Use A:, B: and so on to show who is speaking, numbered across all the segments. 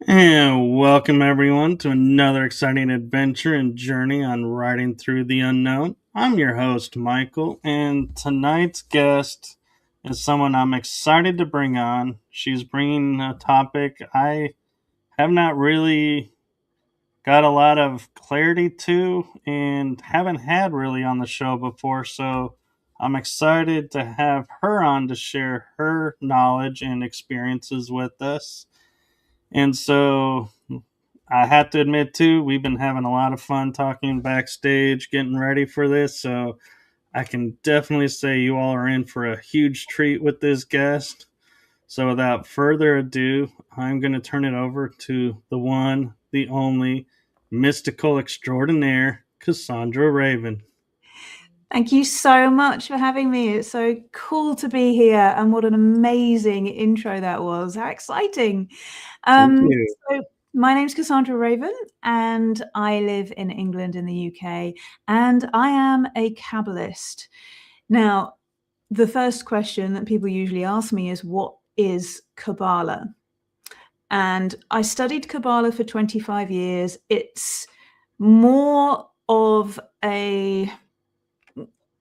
A: And welcome everyone to another exciting adventure and journey on riding through the unknown. I'm your host, Michael, and tonight's guest is someone I'm excited to bring on. She's bringing a topic I have not really got a lot of clarity to and haven't had really on the show before, so I'm excited to have her on to share her knowledge and experiences with us. And so I have to admit, too, we've been having a lot of fun talking backstage, getting ready for this. So I can definitely say you all are in for a huge treat with this guest. So without further ado, I'm going to turn it over to the one, the only mystical extraordinaire, Cassandra Raven.
B: Thank you so much for having me. It's so cool to be here, and what an amazing intro that was. How exciting.
A: Thank you.
B: So my name's Cassandra Raven, and I live in England in the UK, and I am a Kabbalist. Now, the first question that people usually ask me is, what is Kabbalah? And I studied Kabbalah for 25 years. It's more of a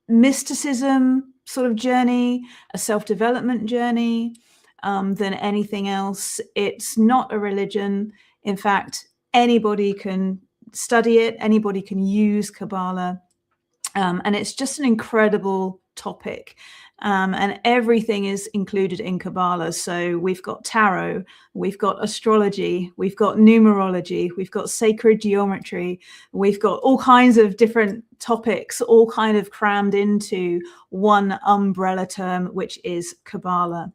B: mysticism sort of journey, a self-development journey, than anything else. It's not a religion. In fact, anybody can study it, anybody can use Kabbalah, and it's just an incredible topic. And everything is included in Kabbalah. So we've got tarot, we've got astrology, we've got numerology, we've got sacred geometry, we've got all kinds of different topics, all kind of crammed into one umbrella term, which is Kabbalah.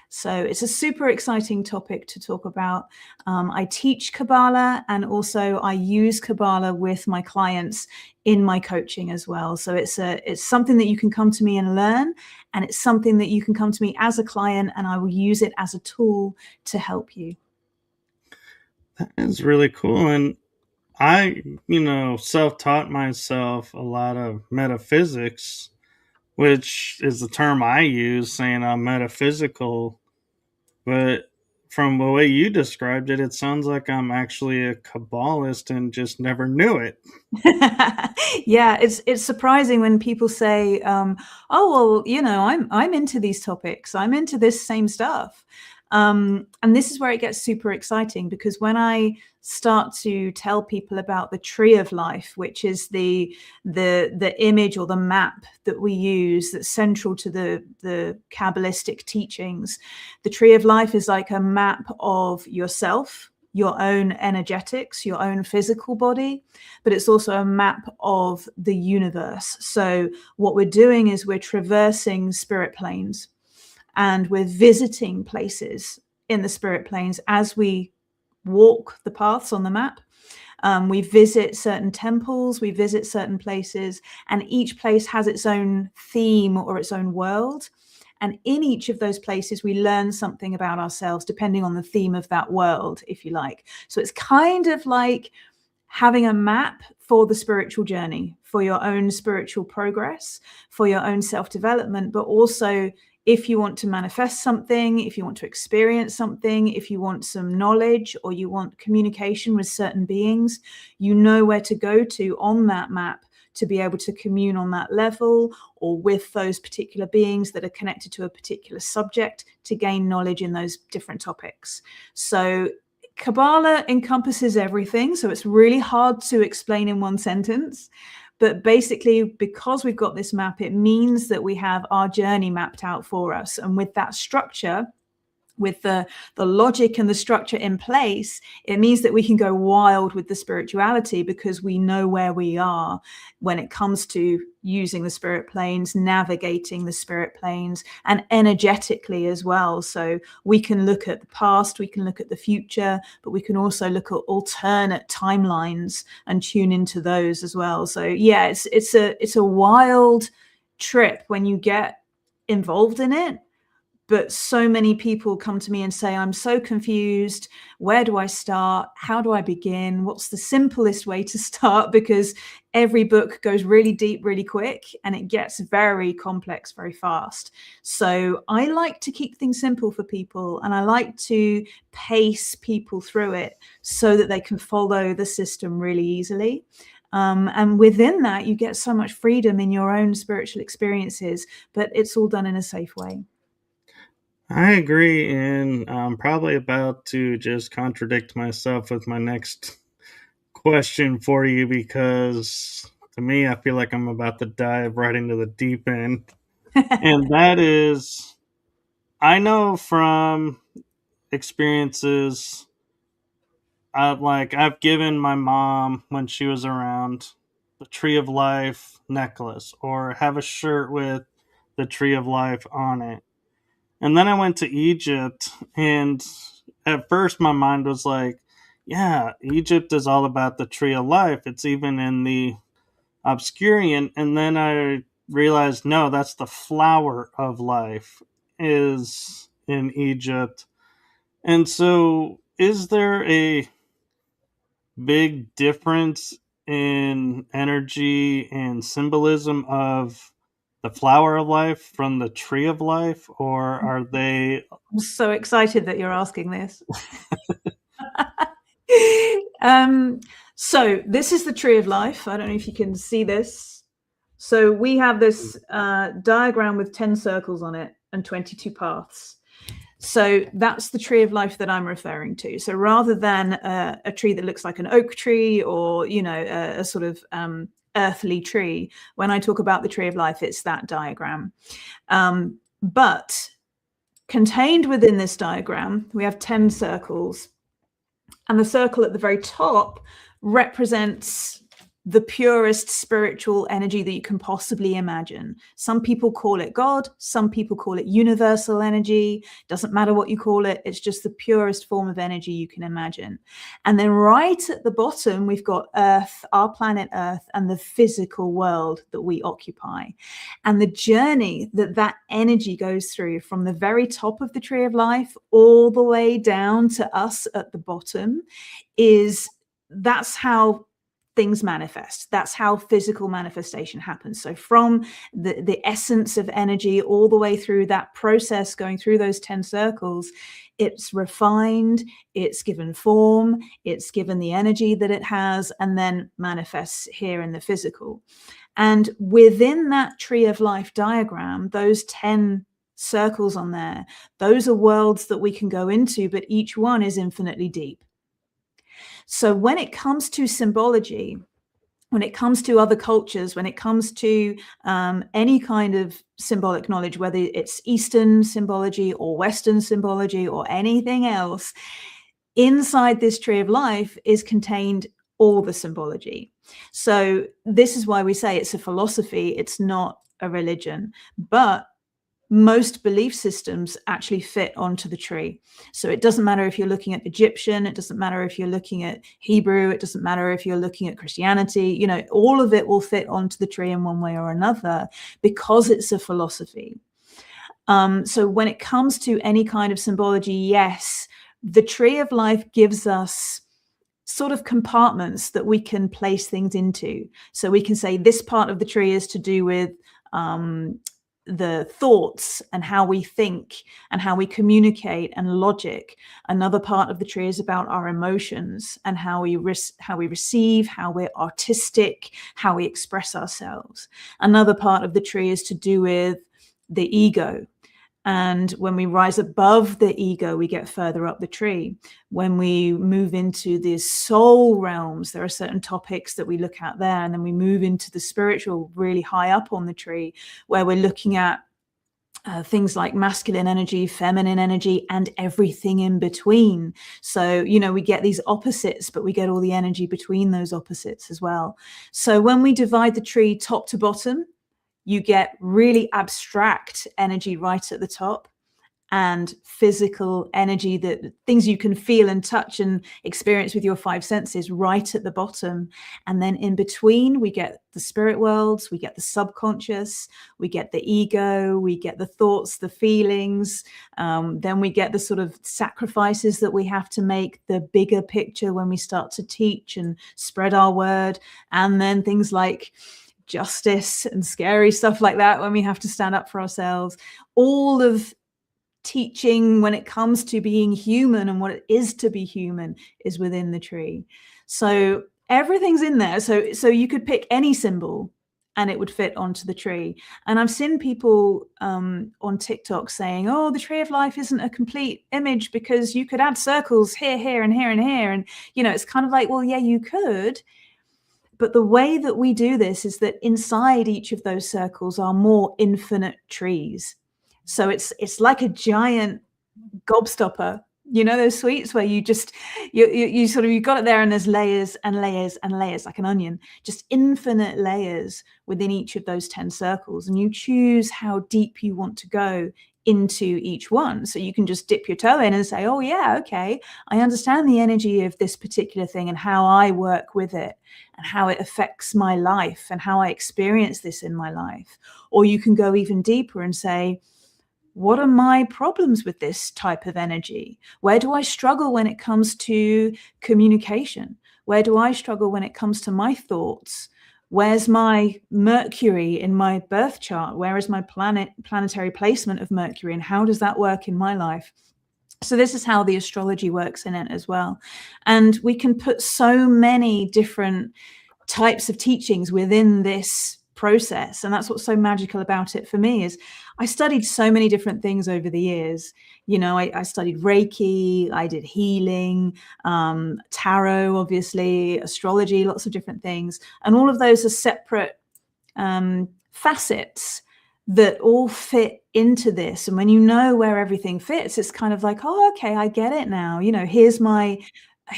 B: So it's a super exciting topic to talk about. I teach Kabbalah, and also I use Kabbalah with my clients in my coaching as well. So it's something that you can come to me and learn, and it's something that you can come to me as a client, and I will use it as a tool to help you.
A: That is really cool. And I, self taught myself a lot of metaphysics, which is the term I use, saying I'm metaphysical. But from the way you described it, it sounds like I'm actually a Kabbalist and just never knew it.
B: Yeah, it's surprising when people say, "Oh, well, I'm into these topics. I'm into this same stuff." And this is where it gets super exciting, because when I start to tell people about the tree of life, which is the image or the map that we use that's central to the Kabbalistic teachings, the tree of life is like a map of yourself, your own energetics, your own physical body, but it's also a map of the universe. So what we're doing is we're traversing spirit planes, and we're visiting places in the spirit planes as we walk the paths on the map. We visit certain temples, we visit certain places, and each place has its own theme or its own world. And in each of those places, we learn something about ourselves, depending on the theme of that world, if you like. So it's kind of like having a map for the spiritual journey, for your own spiritual progress, for your own self-development, but also if you want to manifest something, if you want to experience something, if you want some knowledge or you want communication with certain beings, you know where to go to on that map to be able to commune on that level, or with those particular beings that are connected to a particular subject, to gain knowledge in those different topics. So Kabbalah encompasses everything. So it's really hard to explain in one sentence. But basically, because we've got this map, it means that we have our journey mapped out for us. And with that structure, with the logic and the structure in place, it means that we can go wild with the spirituality, because we know where we are when it comes to using the spirit planes, navigating the spirit planes, and energetically as well. So we can look at the past, we can look at the future, but we can also look at alternate timelines and tune into those as well. So yeah, it's a wild trip when you get involved in it. But so many people come to me and say, I'm so confused. Where do I start? How do I begin? What's the simplest way to start? Because every book goes really deep, really quick, and it gets very complex very fast. So I like to keep things simple for people, and I like to pace people through it so that they can follow the system really easily. And within that, you get so much freedom in your own spiritual experiences, but it's all done in a safe way.
A: I agree, and I'm probably about to just contradict myself with my next question for you, because to me, I feel like I'm about to dive right into the deep end. And that is, I know from experiences, I've given my mom, when she was around, the Tree of Life necklace, or have a shirt with the Tree of Life on it. And then I went to Egypt, and at first my mind was like, yeah, Egypt is all about the Tree of Life. It's even in the Obscurian. And then I realized, no, that's the flower of life is in Egypt. And so, is there a big difference in energy and symbolism of the flower of life from the tree of life, or are they?
B: I'm so excited that you're asking this. So this is the tree of life. I don't know if you can see this. So we have this diagram with 10 circles on it and 22 paths. So that's the tree of life that I'm referring to. So rather than a tree that looks like an oak tree, or, you know, a sort of earthly tree, when I talk about the tree of life, it's that diagram. But contained within this diagram, we have 10 circles. And the circle at the very top represents the purest spiritual energy that you can possibly imagine. Some people call it God, some people call it universal energy. Doesn't matter what you call it, it's just the purest form of energy you can imagine. And then right at the bottom, we've got Earth, our planet Earth, and the physical world that we occupy. And the journey that that energy goes through from the very top of the tree of life all the way down to us at the bottom that's how things manifest. That's how physical manifestation happens. So from the essence of energy all the way through that process, going through those 10 circles, it's refined, it's given form, it's given the energy that it has, and then manifests here in the physical. And within that tree of life diagram, those 10 circles on there, those are worlds that we can go into, but each one is infinitely deep. So when it comes to symbology, when it comes to other cultures, when it comes to any kind of symbolic knowledge, whether it's Eastern symbology or Western symbology or anything else, inside this tree of life is contained all the symbology. So this is why we say it's a philosophy, it's not a religion. But most belief systems actually fit onto the tree. So it doesn't matter if you're looking at Egyptian, it doesn't matter if you're looking at Hebrew, it doesn't matter if you're looking at Christianity, you know, all of it will fit onto the tree in one way or another because it's a philosophy. So when it comes to any kind of symbology, yes, the tree of life gives us sort of compartments that we can place things into. So we can say this part of the tree is to do with the thoughts and how we think and how we communicate and logic. Another part of the tree is about our emotions and how we receive, how we're artistic, how we express ourselves. Another part of the tree is to do with the ego. And when we rise above the ego, we get further up the tree. When we move into the soul realms, there are certain topics that we look at there. And then we move into the spiritual, really high up on the tree, where we're looking at things like masculine energy, feminine energy, and everything in between. So, you know, we get these opposites, but we get all the energy between those opposites as well. So when we divide the tree top to bottom, you get really abstract energy right at the top. and physical energy, that things you can feel and touch and experience with your five senses, right at the bottom. And then in between, we get the spirit worlds, we get the subconscious, we get the ego, we get the thoughts, the feelings. Then we get the sort of sacrifices that we have to make, the bigger picture when we start to teach and spread our word. And then things like justice and scary stuff like that, when we have to stand up for ourselves. All of teaching when it comes to being human and what it is to be human is within the tree. So everything's in there. So you could pick any symbol and it would fit onto the tree. And I've seen people on TikTok saying, oh, the tree of life isn't a complete image because you could add circles here, here, and here, and here. And, you know, it's kind of like, well, yeah, you could. But the way that we do this is that inside each of those circles are more infinite trees. So it's like a giant gobstopper, you know, those sweets where you just, you sort of, you got it there and there's layers and layers and layers, like an onion, just infinite layers within each of those 10 circles. And you choose how deep you want to go into each one. So you can just dip your toe in and say, oh yeah, okay, I understand the energy of this particular thing and how I work with it and how it affects my life and how I experience this in my life. Or you can go even deeper and say, what are my problems with this type of energy? Where do I struggle when it comes to communication? Where do I struggle when it comes to my thoughts? Where's my Mercury in my birth chart? Where is my planetary placement of Mercury? And how does that work in my life? So this is how the astrology works in it as well. And we can put so many different types of teachings within this process. And that's what's so magical about it for me, is I studied so many different things over the years. You know, I studied Reiki, I did healing, tarot, obviously, astrology, lots of different things. And all of those are separate facets that all fit into this. And when you know where everything fits, it's kind of like, oh, okay, I get it now. You know, here's my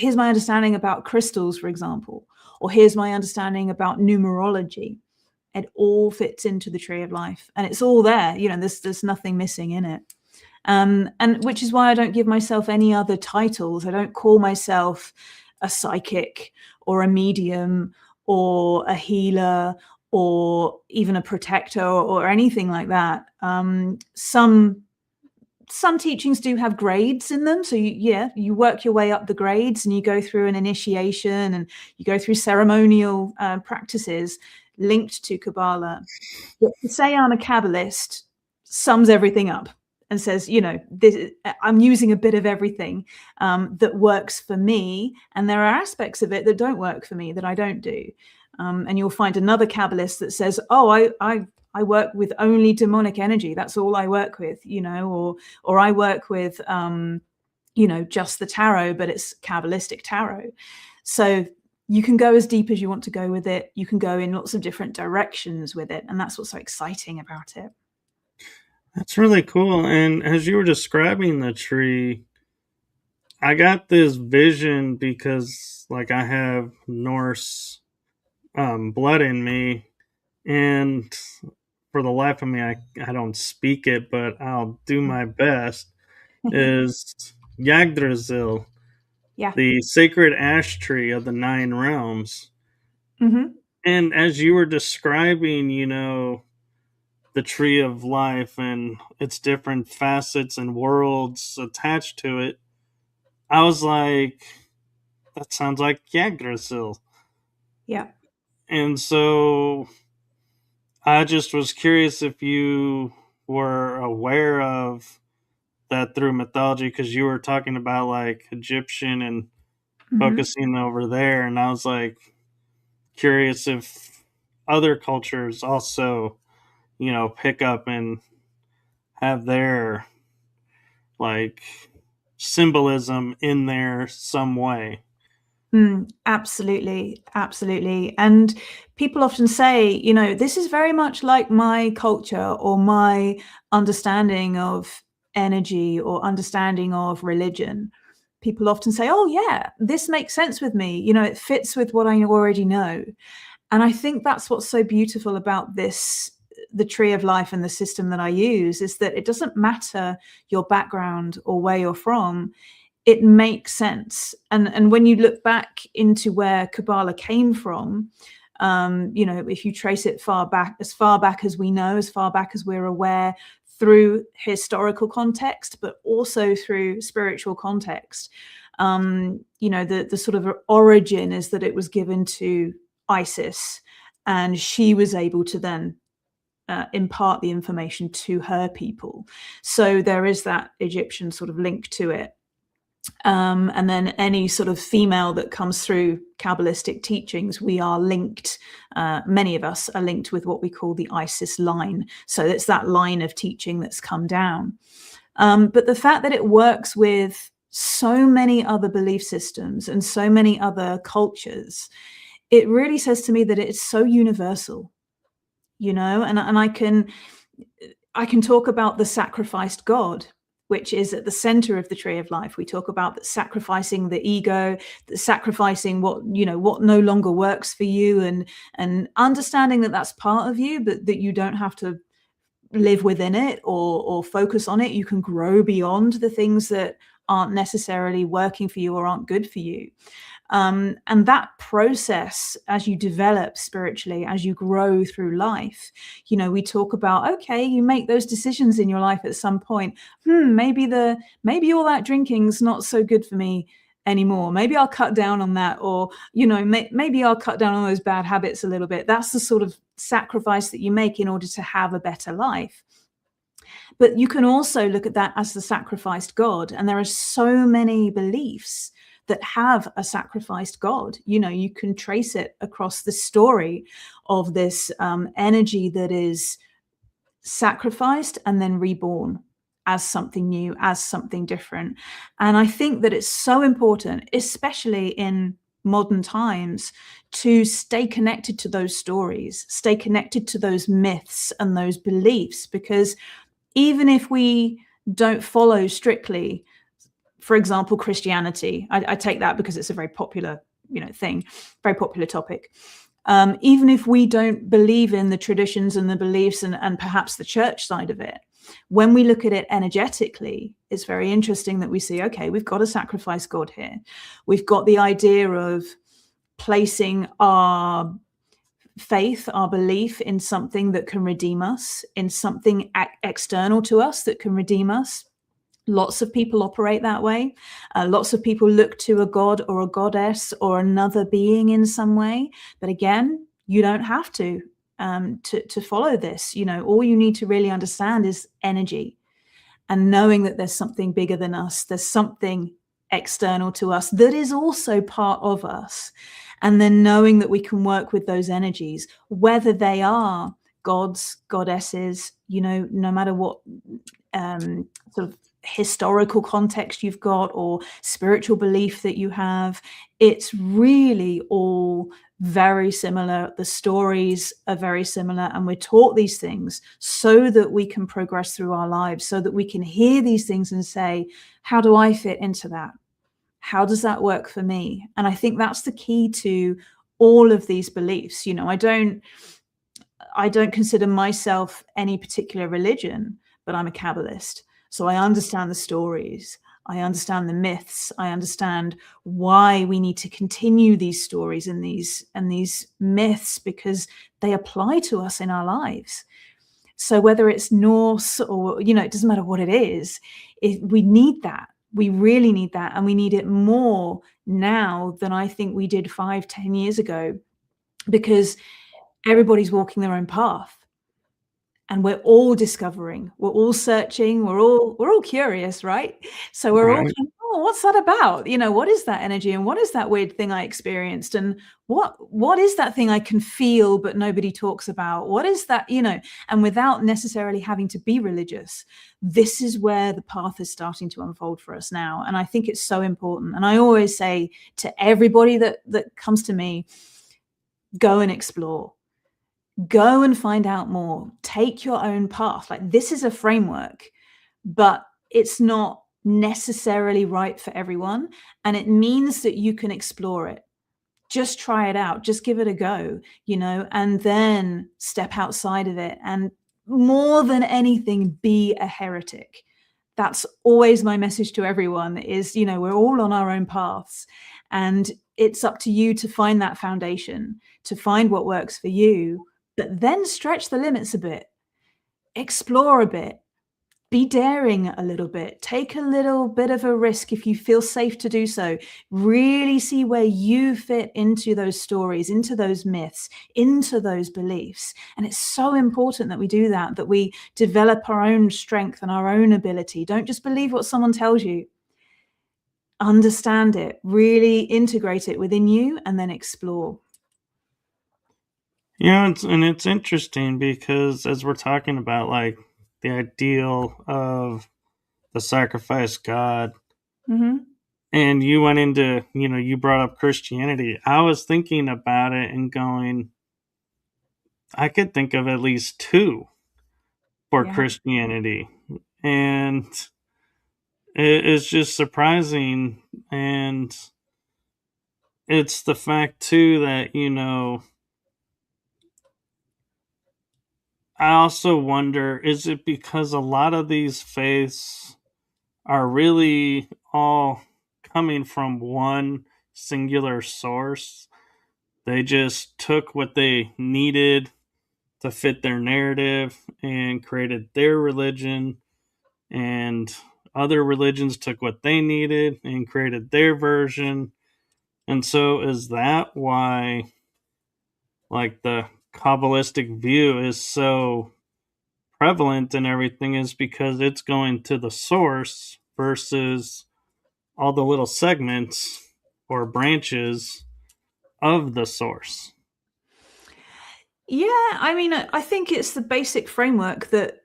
B: understanding about crystals, for example, or here's my understanding about numerology. It all fits into the tree of life, and it's all there. You know, there's nothing missing in it. And which is why I don't give myself any other titles. I don't call myself a psychic or a medium or a healer or even a protector or anything like that. Some teachings do have grades in them. So you work your way up the grades and you go through an initiation and you go through ceremonial practices linked to Kabbalah. But to say I'm a Kabbalist sums everything up and says, you know, I'm using a bit of everything that works for me. And there are aspects of it that don't work for me, that I don't do. And you'll find another Kabbalist that says, oh, I work with only demonic energy. That's all I work with, you know, or I work with, you know, just the tarot, but it's Kabbalistic tarot. So you can go as deep as you want to go with it. You can go in lots of different directions with it. And that's what's so exciting about it.
A: That's really cool. And as you were describing the tree, I got this vision because, like, I have Norse blood in me. And for the life of me, I don't speak it, but I'll do my best, is Yggdrasil.
B: Yeah.
A: The sacred ash tree of the 9 realms.
B: Mm-hmm.
A: And as you were describing, you know, the tree of life and its different facets and worlds attached to it, I was like, that sounds like Yggdrasil.
B: Yeah.
A: And so I just was curious if you were aware of that through mythology, because you were talking about like Egyptian and focusing over there, and I was like curious if other cultures also, you know, pick up and have their like symbolism in there some way.
B: Absolutely. And people often say, you know, this is very much like my culture or my understanding of energy or understanding of religion. People often say, oh yeah, this makes sense with me. You know, it fits with what I already know. And I think that's what's so beautiful about this the tree of life and the system that I use is that it doesn't matter your background or where you're from. It makes sense. And when you look back into where Kabbalah came from, if you trace it far back as we know, as far back as we're aware, through historical context, but also through spiritual context, the sort of origin is that it was given to Isis, and she was able to then impart the information to her people. So there is that Egyptian sort of link to it. And then any sort of female that comes through Kabbalistic teachings, we are linked, many of us are linked with what we call the Isis line. So it's that line of teaching that's come down. But the fact that it works with so many other belief systems and so many other cultures, it really says to me that it's so universal, and I can talk about the sacrificed God, which is at the center of the tree of life. We talk about sacrificing the ego, sacrificing what no longer works for you, and understanding that that's part of you, but that you don't have to live within it or focus on it. You can grow beyond the things that aren't necessarily working for you or aren't good for you. And that process, as you develop spiritually, as you grow through life, we talk about, okay, you make those decisions in your life at some point. Maybe all that drinking's not so good for me anymore. Maybe I'll cut down on that, or maybe I'll cut down on those bad habits a little bit. That's the sort of sacrifice that you make in order to have a better life. But you can also look at that as the sacrificed God, and there are so many beliefs that have a sacrificed God. You can trace it across the story of this energy that is sacrificed and then reborn as something new, as something different. And I think that it's so important, especially in modern times, to stay connected to those stories, stay connected to those myths and those beliefs, because even if we don't follow strictly, for example, Christianity, I take that because it's a very popular, thing, very popular topic. Even if we don't believe in the traditions and the beliefs and perhaps the church side of it, when we look at it energetically, it's very interesting that we see, okay, we've got a sacrifice God here. We've got the idea of placing our faith, our belief in something that can redeem us, in something external to us that can redeem us. Lots of people operate that way. Lots of people look to a god or a goddess or another being in some way. But again, you don't have to follow this. All you need to really understand is energy, and knowing that there's something bigger than us. There's something external to us that is also part of us. And then knowing that we can work with those energies, whether they are gods, goddesses, no matter what sort of historical context you've got or spiritual belief that you have, it's really all very similar. The stories are very similar, and we're taught these things so that we can progress through our lives, so that we can hear these things and say, how do I fit into that? How does that work for me? And I think that's the key to all of these beliefs. I don't consider myself any particular religion, but I'm a Kabbalist. So I understand the stories, I understand the myths, I understand why we need to continue these stories and these myths, because they apply to us in our lives. So whether it's Norse or, it doesn't matter what it is, we need that. We really need that. And we need it more now than I think we did 5-10 years ago, because everybody's walking their own path. And we're all discovering, we're all searching, we're all curious, right? So we're all kind of, what's that about? What is that energy, and what is that weird thing I experienced, and what is that thing I can feel but nobody talks about? What is that, and without necessarily having to be religious, this is where the path is starting to unfold for us now. And I think it's so important. And I always say to everybody that comes to me, go and explore. Go and find out more. Take your own path. Like, this is a framework, but it's not necessarily right for everyone. And it means that you can explore it. Just try it out. Just give it a go, and then step outside of it and more than anything, be a heretic. That's always my message to everyone is, we're all on our own paths, and it's up to you to find that foundation, to find what works for you, but then stretch the limits a bit, explore a bit, be daring a little bit, take a little bit of a risk if you feel safe to do so. Really see where you fit into those stories, into those myths, into those beliefs. And it's so important that we do that we develop our own strength and our own ability. Don't just believe what someone tells you. Understand it, really integrate it within you, and then explore.
A: Yeah, it's interesting because as we're talking about like the ideal of the sacrifice God, and you went into, you brought up Christianity. I was thinking about it and going, I could think of at least two for Christianity. And it's just surprising. And it's the fact, too, that, I also wonder, is it because a lot of these faiths are really all coming from one singular source? They just took what they needed to fit their narrative and created their religion, and other religions took what they needed and created their version. And so is that why like the Kabbalistic view is so prevalent and everything, is because it's going to the source versus all the little segments or branches of the source?
B: Yeah, I mean, I think it's the basic framework that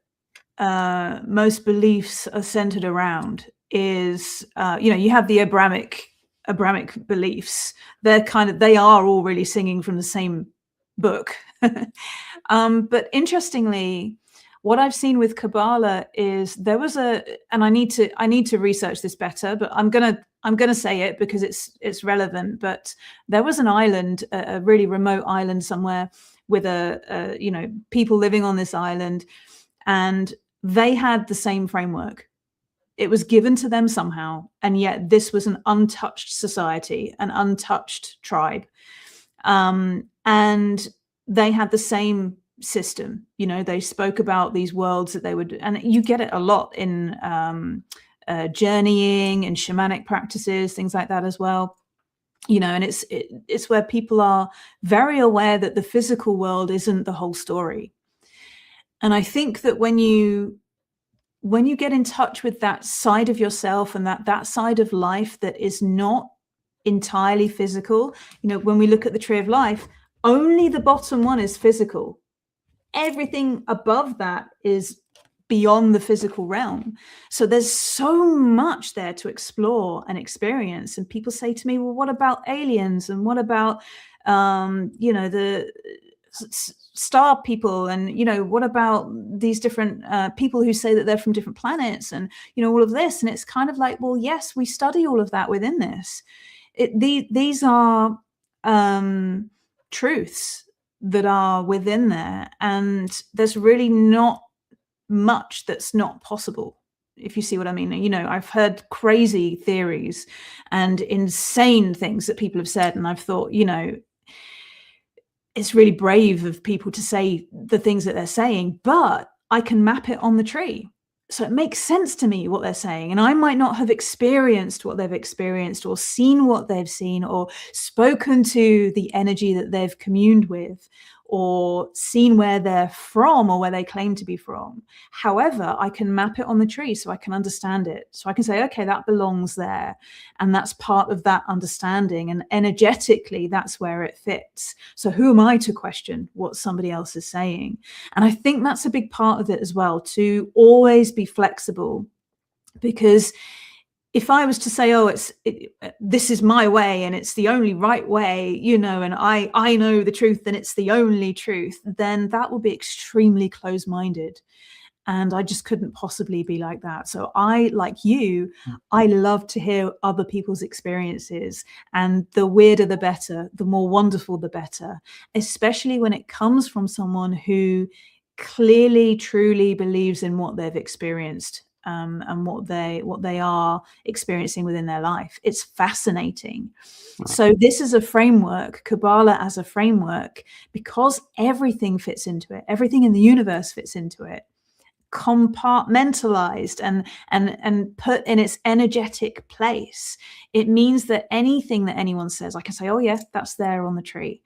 B: most beliefs are centered around is, you have the Abrahamic beliefs. They are all really singing from the same book. But interestingly, what I've seen with Kabbalah is there was and I need to research this better, but I'm gonna say it because it's relevant. But there was an island, a really remote island somewhere, with people living on this island, and they had the same framework. It was given to them somehow, and yet this was an untouched society, an untouched tribe, and they had the same system. They spoke about these worlds that they would, and you get it a lot in journeying and shamanic practices, things like that as well. And it's where people are very aware that the physical world isn't the whole story. And I think that when you get in touch with that side of yourself and that side of life that is not entirely physical, when we look at the tree of life, only the bottom one is physical. Everything above that is beyond the physical realm. So there's so much there to explore and experience. And people say to me, well, what about aliens? And what about, the star people? And, what about these different people who say that they're from different planets and, all of this? And it's kind of like, well, yes, we study all of that within this. These are truths that are within there. And there's really not much that's not possible, if you see what I mean. I've heard crazy theories and insane things that people have said, and I've thought, it's really brave of people to say the things that they're saying, but I can map it on the tree. So it makes sense to me what they're saying. And I might not have experienced what they've experienced or seen what they've seen or spoken to the energy that they've communed with or seen where they're from or where they claim to be from. However, I can map it on the tree so I can understand it. So I can say, okay, that belongs there. And that's part of that understanding. And energetically, that's where it fits. So who am I to question what somebody else is saying? And I think that's a big part of it as well, to always be flexible. Because if I was to say, this is my way and it's the only right way, and I know the truth and it's the only truth, then that will be extremely close-minded. And I just couldn't possibly be like that. So I love to hear other people's experiences, and the weirder, the better, the more wonderful, the better, especially when it comes from someone who clearly, truly believes in what they've experienced, and what they are experiencing within their life. It's fascinating. So this is a framework, Kabbalah as a framework, because everything fits into it. Everything in the universe fits into it, compartmentalized and put in its energetic place. It means that anything that anyone says, I can say, oh yeah, that's there on the tree.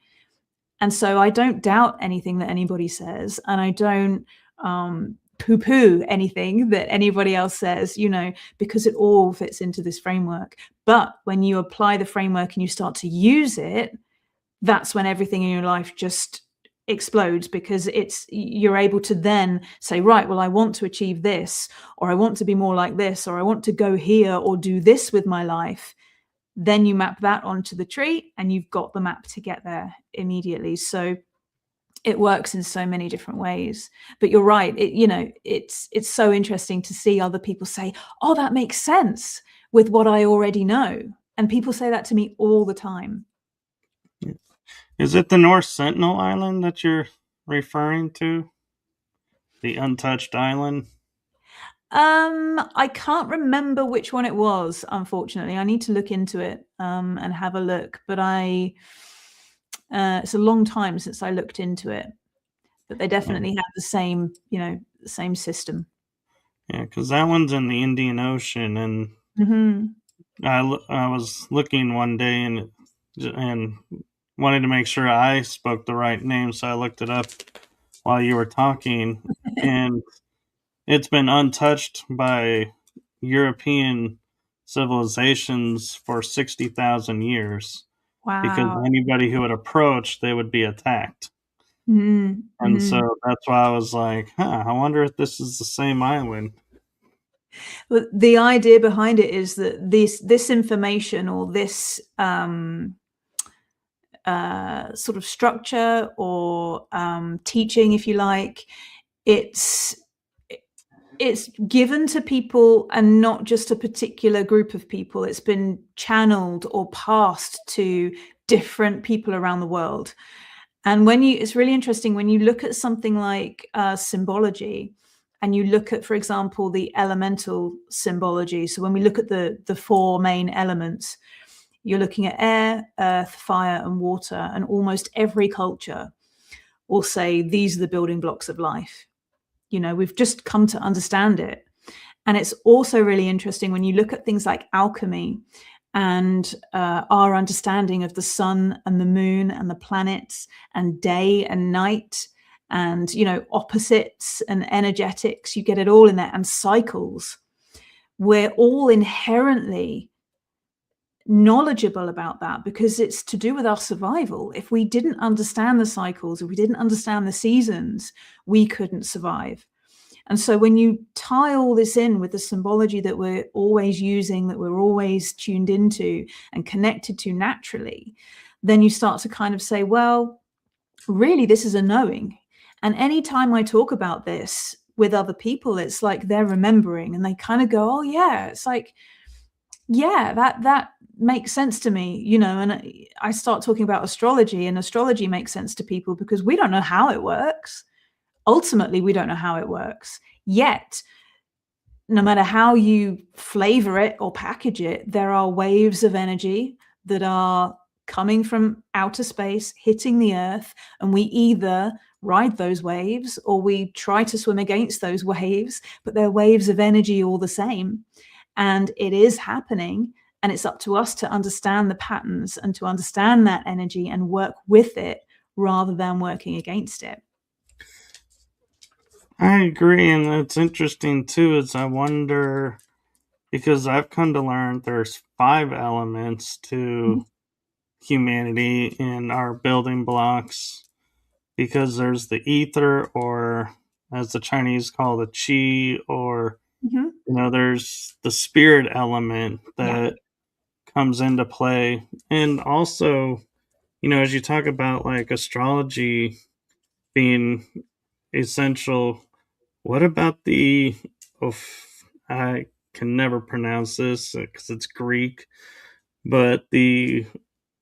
B: And so I don't doubt anything that anybody says, and I don't poo-poo anything that anybody else says, because it all fits into this framework. But when you apply the framework and you start to use it, that's when everything in your life just explodes, because you're able to then say, right, well, I want to achieve this, or I want to be more like this, or I want to go here or do this with my life. Then you map that onto the tree and you've got the map to get there immediately. So it works in so many different ways. But you're right, it's so interesting to see other people say, oh, that makes sense with what I already know. And people say that to me all the time.
A: Is it the North Sentinel Island that you're referring to? The untouched island?
B: I can't remember which one it was, unfortunately. I need to look into it and have a look. But it's a long time since I looked into it. But they definitely have the same, the same system.
A: Yeah, because that one's in the Indian Ocean, and I was looking one day and wanted to make sure I spoke the right name, so I looked it up while you were talking, and it's been untouched by European civilizations for 60,000 years.
B: Wow.
A: Because anybody who would approach, they would be attacked.
B: And
A: so that's why I was like, I wonder if this is the same island.
B: But the idea behind it is that this information, or this sort of structure or teaching, if you like, it's given to people, and not just a particular group of people. It's been channeled or passed to different people around the world. And it's really interesting when you look at something like symbology, and you look at, for example, the elemental symbology. So when we look at the four main elements, you're looking at air, earth, fire, and water. And almost every culture will say these are the building blocks of life. We've just come to understand it. And it's also really interesting when you look at things like alchemy and our understanding of the sun and the moon and the planets and day and night and, opposites and energetics. You get it all in there, and cycles. We're all inherently knowledgeable about that, because it's to do with our survival. If we didn't understand the cycles, if we didn't understand the seasons, we couldn't survive. And so when you tie all this in with the symbology that we're always using, that we're always tuned into and connected to naturally, then you start to kind of say, well, really, this is a knowing. And anytime I talk about this with other people, it's like they're remembering, and they kind of go, oh yeah, it's like, yeah, that makes sense to me, and I start talking about astrology, and astrology makes sense to people because we don't know how it works. Ultimately, we don't know how it works. Yet, no matter how you flavor it or package it, there are waves of energy that are coming from outer space, hitting the earth, and we either ride those waves or we try to swim against those waves, but they're waves of energy all the same. And it is happening, and it's up to us to understand the patterns and to understand that energy and work with it rather than working against it.
A: I agree, and it's interesting too, is I wonder, because I've come to learn there's 5 elements to humanity in our building blocks, because there's the ether, or as the Chinese call the qi, or there's the spirit element that comes into play. And also, as you talk about like astrology being essential, what about I can never pronounce this because it's Greek, but the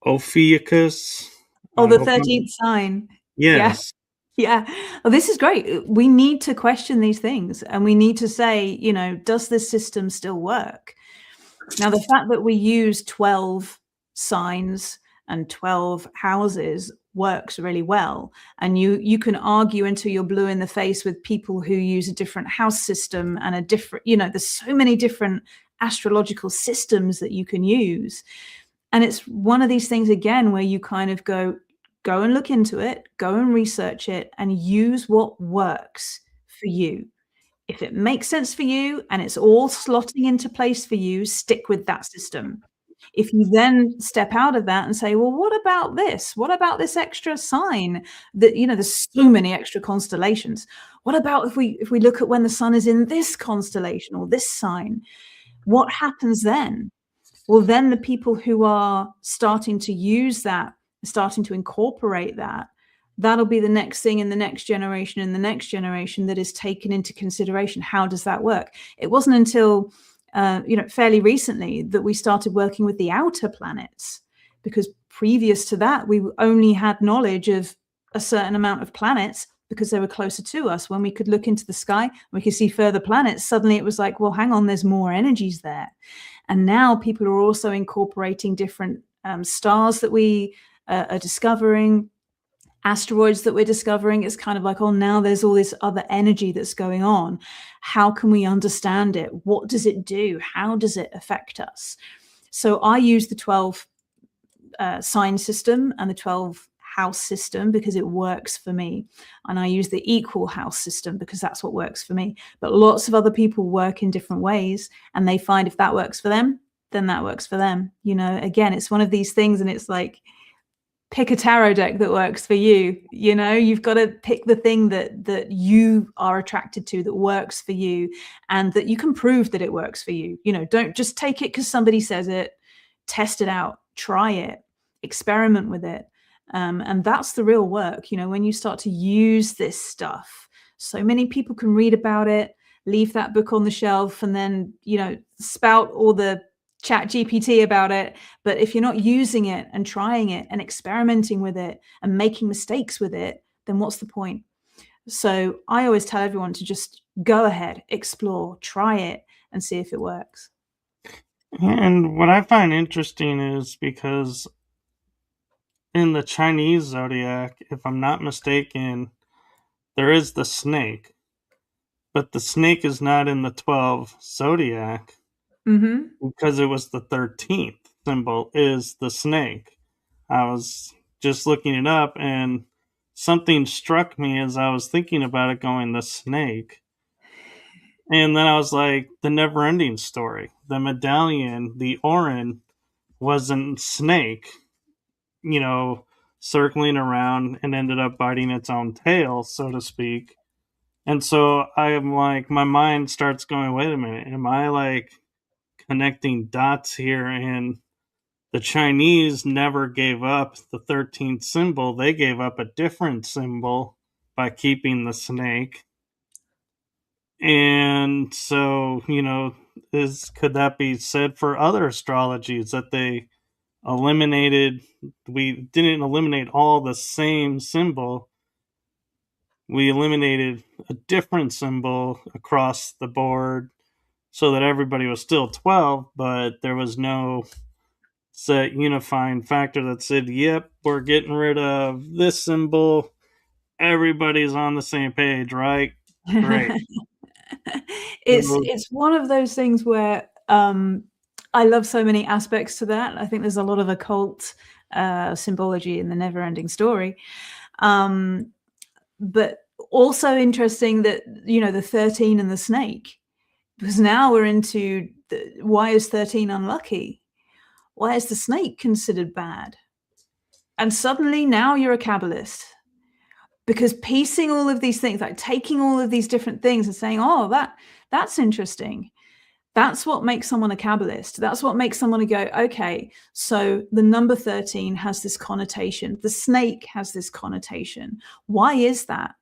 A: Ophiuchus?
B: Oh, the 13th sign.
A: Yes.
B: Yeah. Well, this is great. We need to question these things, and we need to say, does this system still work? Now, the fact that we use 12 signs and 12 houses works really well. And you can argue until you're blue in the face with people who use a different house system and a different, there's so many different astrological systems that you can use. And it's one of these things, again, where you kind of go and look into it, go and research it, and use what works for you. If it makes sense for you and it's all slotting into place for you, stick with that system. If you then step out of that and say, well, what about this? What about this extra sign that, there's so many extra constellations. What about if we look at when the sun is in this constellation or this sign? What happens then? Well, then the people who are starting to use that, starting to incorporate that, that'll be the next thing in the next generation and the next generation that is taken into consideration. How does that work? It wasn't until fairly recently that we started working with the outer planets, because previous to that, we only had knowledge of a certain amount of planets because they were closer to us. When we could look into the sky, we could see further planets. Suddenly it was like, well, hang on, there's more energies there. And now people are also incorporating different stars that we are discovering, asteroids that we're discovering. It's kind of like, oh, now there's all this other energy that's going on. How can we understand it? What does it do? How does it affect us? So I use the 12 sign system and the 12 house system because it works for me. And I use the equal house system because that's what works for me. But lots of other people work in different ways, and they find if that works for them, then that works for them. Again, it's one of these things, and it's like, pick a tarot deck that works for you. You've got to pick the thing that you are attracted to, that works for you, and that you can prove that it works for you. Don't just take it because somebody says it. Test it out, try it, experiment with it. And that's the real work. When you start to use this stuff, so many people can read about it, leave that book on the shelf, and then, spout all the chat GPT about it. But if you're not using it and trying it and experimenting with it and making mistakes with it, then what's the point? So I always tell everyone to just go ahead, explore, try it, and see if it works.
A: And what I find interesting is because in the Chinese zodiac, if I'm not mistaken, there is the snake, but the snake is not in the 12 zodiac because it was the 13th symbol is the snake. I was just looking it up, and something struck me as I was thinking about it, going, the snake. And then I was like, the never ending story, the medallion, the Orin wasn't snake, circling around and ended up biting its own tail, so to speak. And so I'm like, my mind starts going, wait a minute, am I like connecting dots here? And the Chinese never gave up the 13th symbol. They gave up a different symbol by keeping the snake. And so, could that be said for other astrologies, that they we didn't eliminate all the same symbol. We eliminated a different symbol across the board so that everybody was still 12, but there was no set unifying factor that said, yep, we're getting rid of this symbol. Everybody's on the same page, right? Great.
B: It's one of those things where I love so many aspects to that. I think there's a lot of occult symbology in the never-ending story. But also interesting that, the 13 and the snake, because now we're into why is 13 unlucky? Why is the snake considered bad? And suddenly now you're a Kabbalist. Because piecing all of these things, like taking all of these different things and saying, oh, that's interesting. That's what makes someone a Kabbalist. That's what makes someone go, okay, so the number 13 has this connotation. The snake has this connotation. Why is that?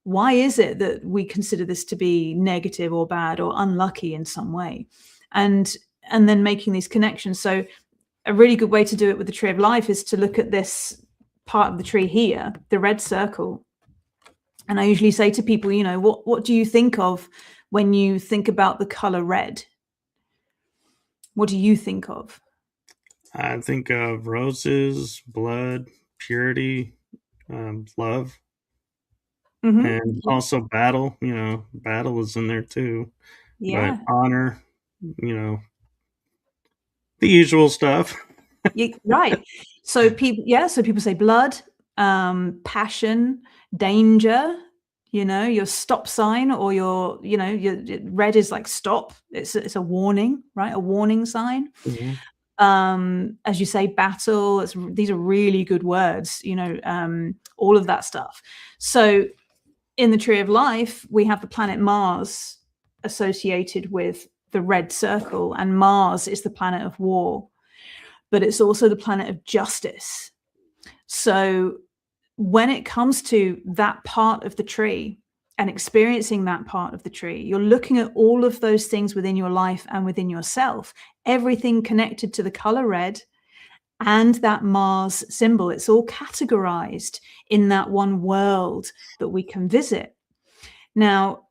B: Why is it that we consider this to be negative or bad or unlucky in some way? And then making these connections. So a really good way to do it with the tree of life is to look at this part of the tree here, the red circle. And I usually say to people, you know, what do you think of when you think about the color red? What do you think of?
A: I think of roses, blood, purity, love, and
B: Yeah.
A: also battle. You know, battle is in there too, but
B: Yeah.
A: honor, you know, the usual stuff.
B: Right. So people say blood, passion, danger, you know, your stop sign, or your red is like stop. It's a warning, right? A warning sign.
A: Mhm.
B: As you say, battle. These are really good words, you know, all of that stuff. So in the Tree of Life, we have the planet Mars associated with the red circle, and Mars is the planet of war, but it's also the planet of justice. So when it comes to that part of the tree and experiencing that part of the tree, you're looking at all of those things within your life and within yourself, everything connected to the color red and that Mars symbol. It's all categorized in that one world that we can visit. Now,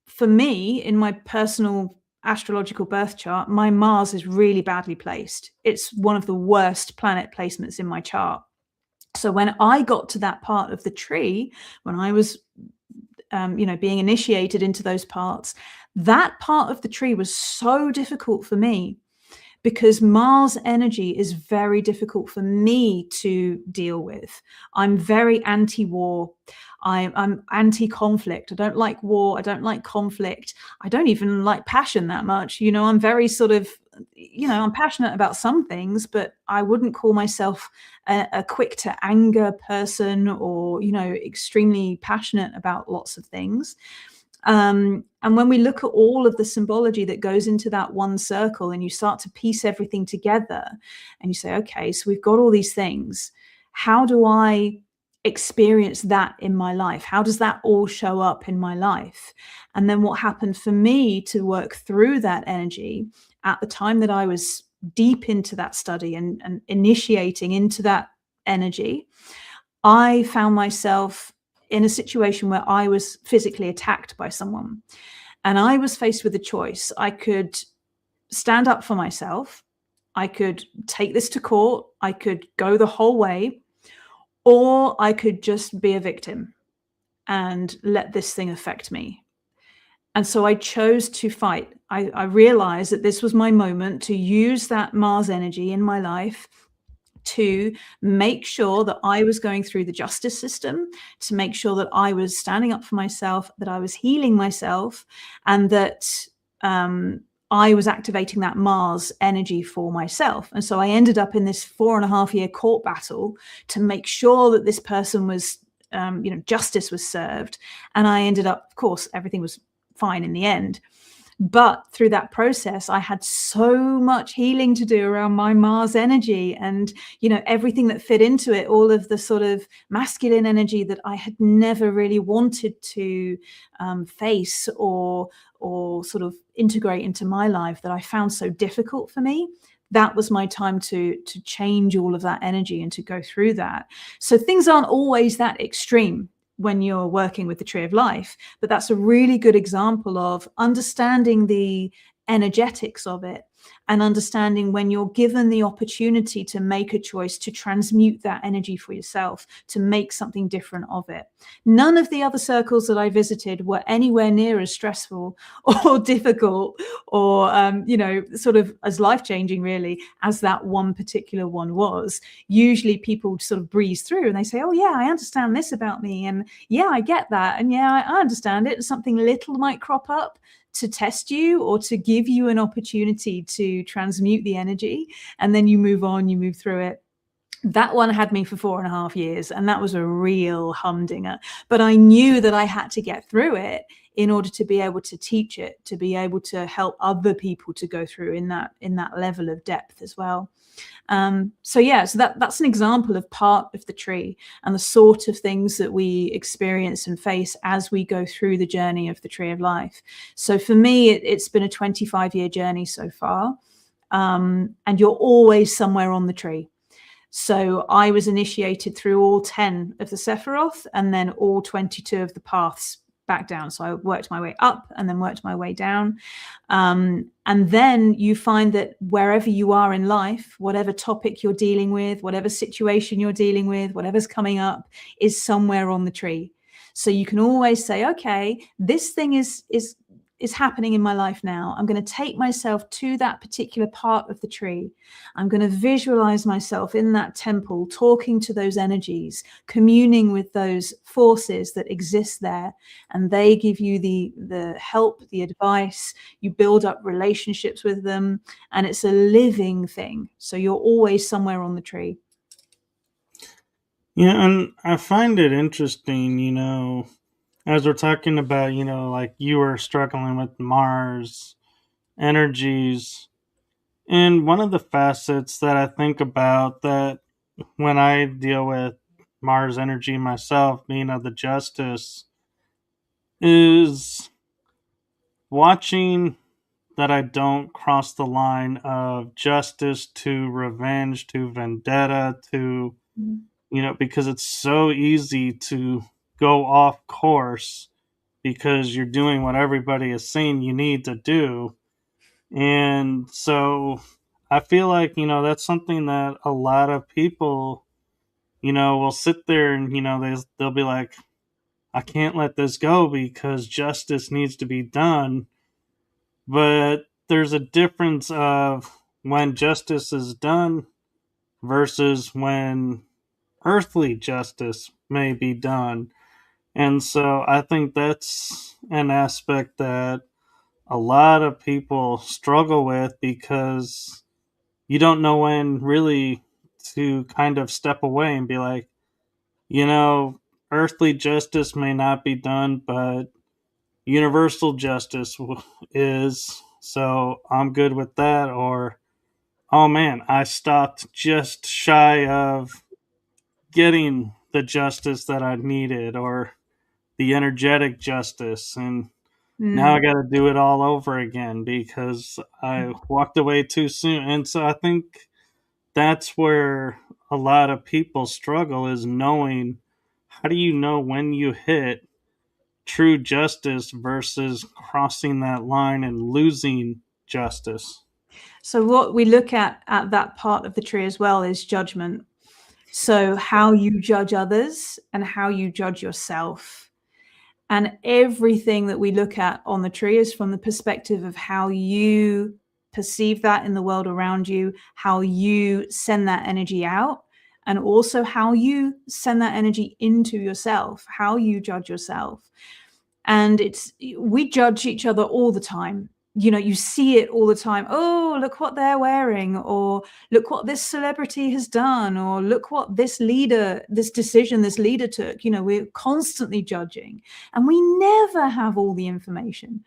B: for me, in my personal astrological birth chart, my Mars is really badly placed. It's one of the worst planet placements in my chart. So when I got to that part of the tree, when I was being initiated into those parts, that part of the tree was so difficult for me, because Mars energy is very difficult for me to deal with. I'm very anti-war. I'm anti-conflict. I don't like war. I don't like conflict. I don't even like passion that much. You know, I'm very sort of, I'm passionate about some things, but I wouldn't call myself a quick to anger person, or, extremely passionate about lots of things. And when we look at all of the symbology that goes into that one circle, and you start to piece everything together, and you say, okay, so we've got all these things. How do I experience that in my life? How does that all show up in my life? And then what happened for me to work through that energy at the time that I was deep into that study and initiating into that energy, I found myself in a situation where I was physically attacked by someone, and I was faced with a choice. I could stand up for myself. I could take this to court. I could go the whole way, or I could just be a victim and let this thing affect me. And so I chose to fight. I realized that this was my moment to use that Mars energy in my life to make sure that I was going through the justice system, to make sure that I was standing up for myself, that I was healing myself, and that I was activating that Mars energy for myself. And so I ended up in this 4.5-year court battle to make sure that this person was, justice was served. And I ended up, of course, everything was fine in the end. But through that process, I had so much healing to do around my Mars energy, and, everything that fit into it, all of the sort of masculine energy that I had never really wanted to face or sort of integrate into my life, that I found so difficult for me. That was my time to change all of that energy and to go through that. So things aren't always that extreme when you're working with the Tree of Life, but that's a really good example of understanding the energetics of it, and understanding when you're given the opportunity to make a choice to transmute that energy for yourself, to make something different of it. None of the other circles that I visited were anywhere near as stressful or difficult or, sort of as life-changing really as that one particular one was. Usually people sort of breeze through and they say, oh yeah, I understand this about me. And yeah, I get that. And yeah, I understand it. Something little might crop up to test you or to give you an opportunity to transmute the energy, and then you move on, you move through it. That one had me for 4.5 years, and that was a real humdinger, but I knew that I had to get through it in order to be able to teach it, to be able to help other people to go through in that level of depth as well. So that's an example of part of the tree and the sort of things that we experience and face as we go through the journey of the Tree of Life. So for me, it's been a 25-year journey so far, and you're always somewhere on the tree. So I was initiated through all 10 of the Sephiroth and then all 22 of the paths back down. So I worked my way up and then worked my way down. And then you find that wherever you are in life, whatever topic you're dealing with, whatever situation you're dealing with, whatever's coming up is somewhere on the tree. So you can always say, okay, this thing is happening in my life now. I'm going to take myself to that particular part of the tree. I'm going to visualize myself in that temple, talking to those energies, communing with those forces that exist there. And they give you the help, the advice. You build up relationships with them. And it's a living thing. So you're always somewhere on the tree.
A: Yeah, and I find it interesting, as we're talking about, like you were struggling with Mars energies. And one of the facets that I think about that when I deal with Mars energy myself, being of the justice, is watching that I don't cross the line of justice to revenge to vendetta to, because it's so easy to go off course because you're doing what everybody is saying you need to do. And so I feel like, that's something that a lot of people, will sit there and, they'll be like, I can't let this go because justice needs to be done. But there's a difference of when justice is done versus when earthly justice may be done. And so I think that's an aspect that a lot of people struggle with because you don't know when really to kind of step away and be like, earthly justice may not be done, but universal justice is. So I'm good with that. Or, oh man, I stopped just shy of getting the justice that I needed or the energetic justice. And now I got to do it all over again because I walked away too soon. And so I think that's where a lot of people struggle is knowing how do you know when you hit true justice versus crossing that line and losing justice.
B: So what we look at that part of the tree as well is judgment. So how you judge others and how you judge yourself. And everything that we look at on the tree is from the perspective of how you perceive that in the world around you, how you send that energy out, and also how you send that energy into yourself, how you judge yourself. And we judge each other all the time. You see it all the time. Oh, look what they're wearing, or look what this celebrity has done, or look what this leader took. We're constantly judging, and we never have all the information.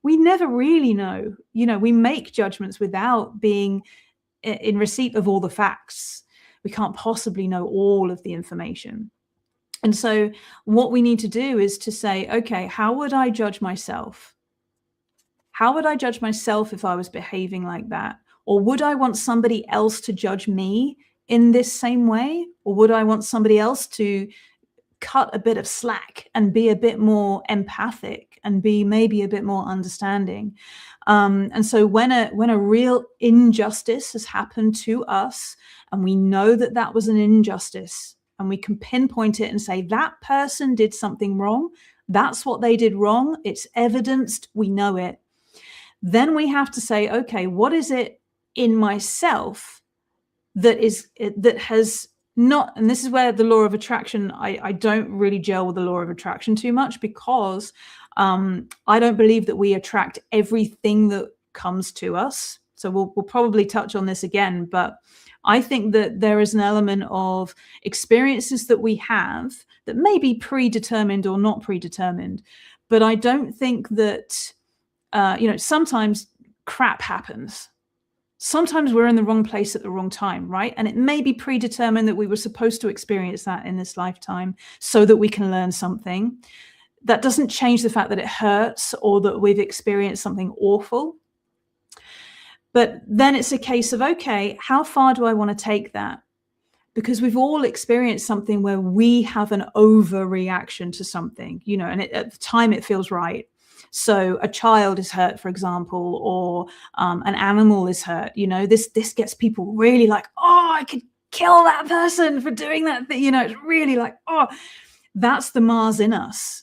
B: We never really know. We make judgments without being in receipt of all the facts. We can't possibly know all of the information. And so what we need to do is to say, okay, how would I judge myself? How would I judge myself if I was behaving like that? Or would I want somebody else to judge me in this same way? Or would I want somebody else to cut a bit of slack and be a bit more empathic and be maybe a bit more understanding? And so when a real injustice has happened to us, and we know that that was an injustice, and we can pinpoint it and say that person did something wrong, that's what they did wrong, it's evidenced, we know it. Then we have to say, okay, what is it in myself that has not, and this is where the law of attraction, I don't really gel with the law of attraction too much, because I don't believe that we attract everything that comes to us. So we'll probably touch on this again, but I think that there is an element of experiences that we have that may be predetermined or not predetermined, but I don't think that, sometimes crap happens. Sometimes we're in the wrong place at the wrong time, right? And it may be predetermined that we were supposed to experience that in this lifetime so that we can learn something. That doesn't change the fact that it hurts or that we've experienced something awful. But then it's a case of, okay, how far do I want to take that? because we've all experienced something where we have an overreaction to something, you know, and at the time it feels right. So a child is hurt, for example, or an animal is hurt, you know, this gets people really like, oh, I could kill that person for doing that thing. You know, it's really like, oh, that's the Mars in us.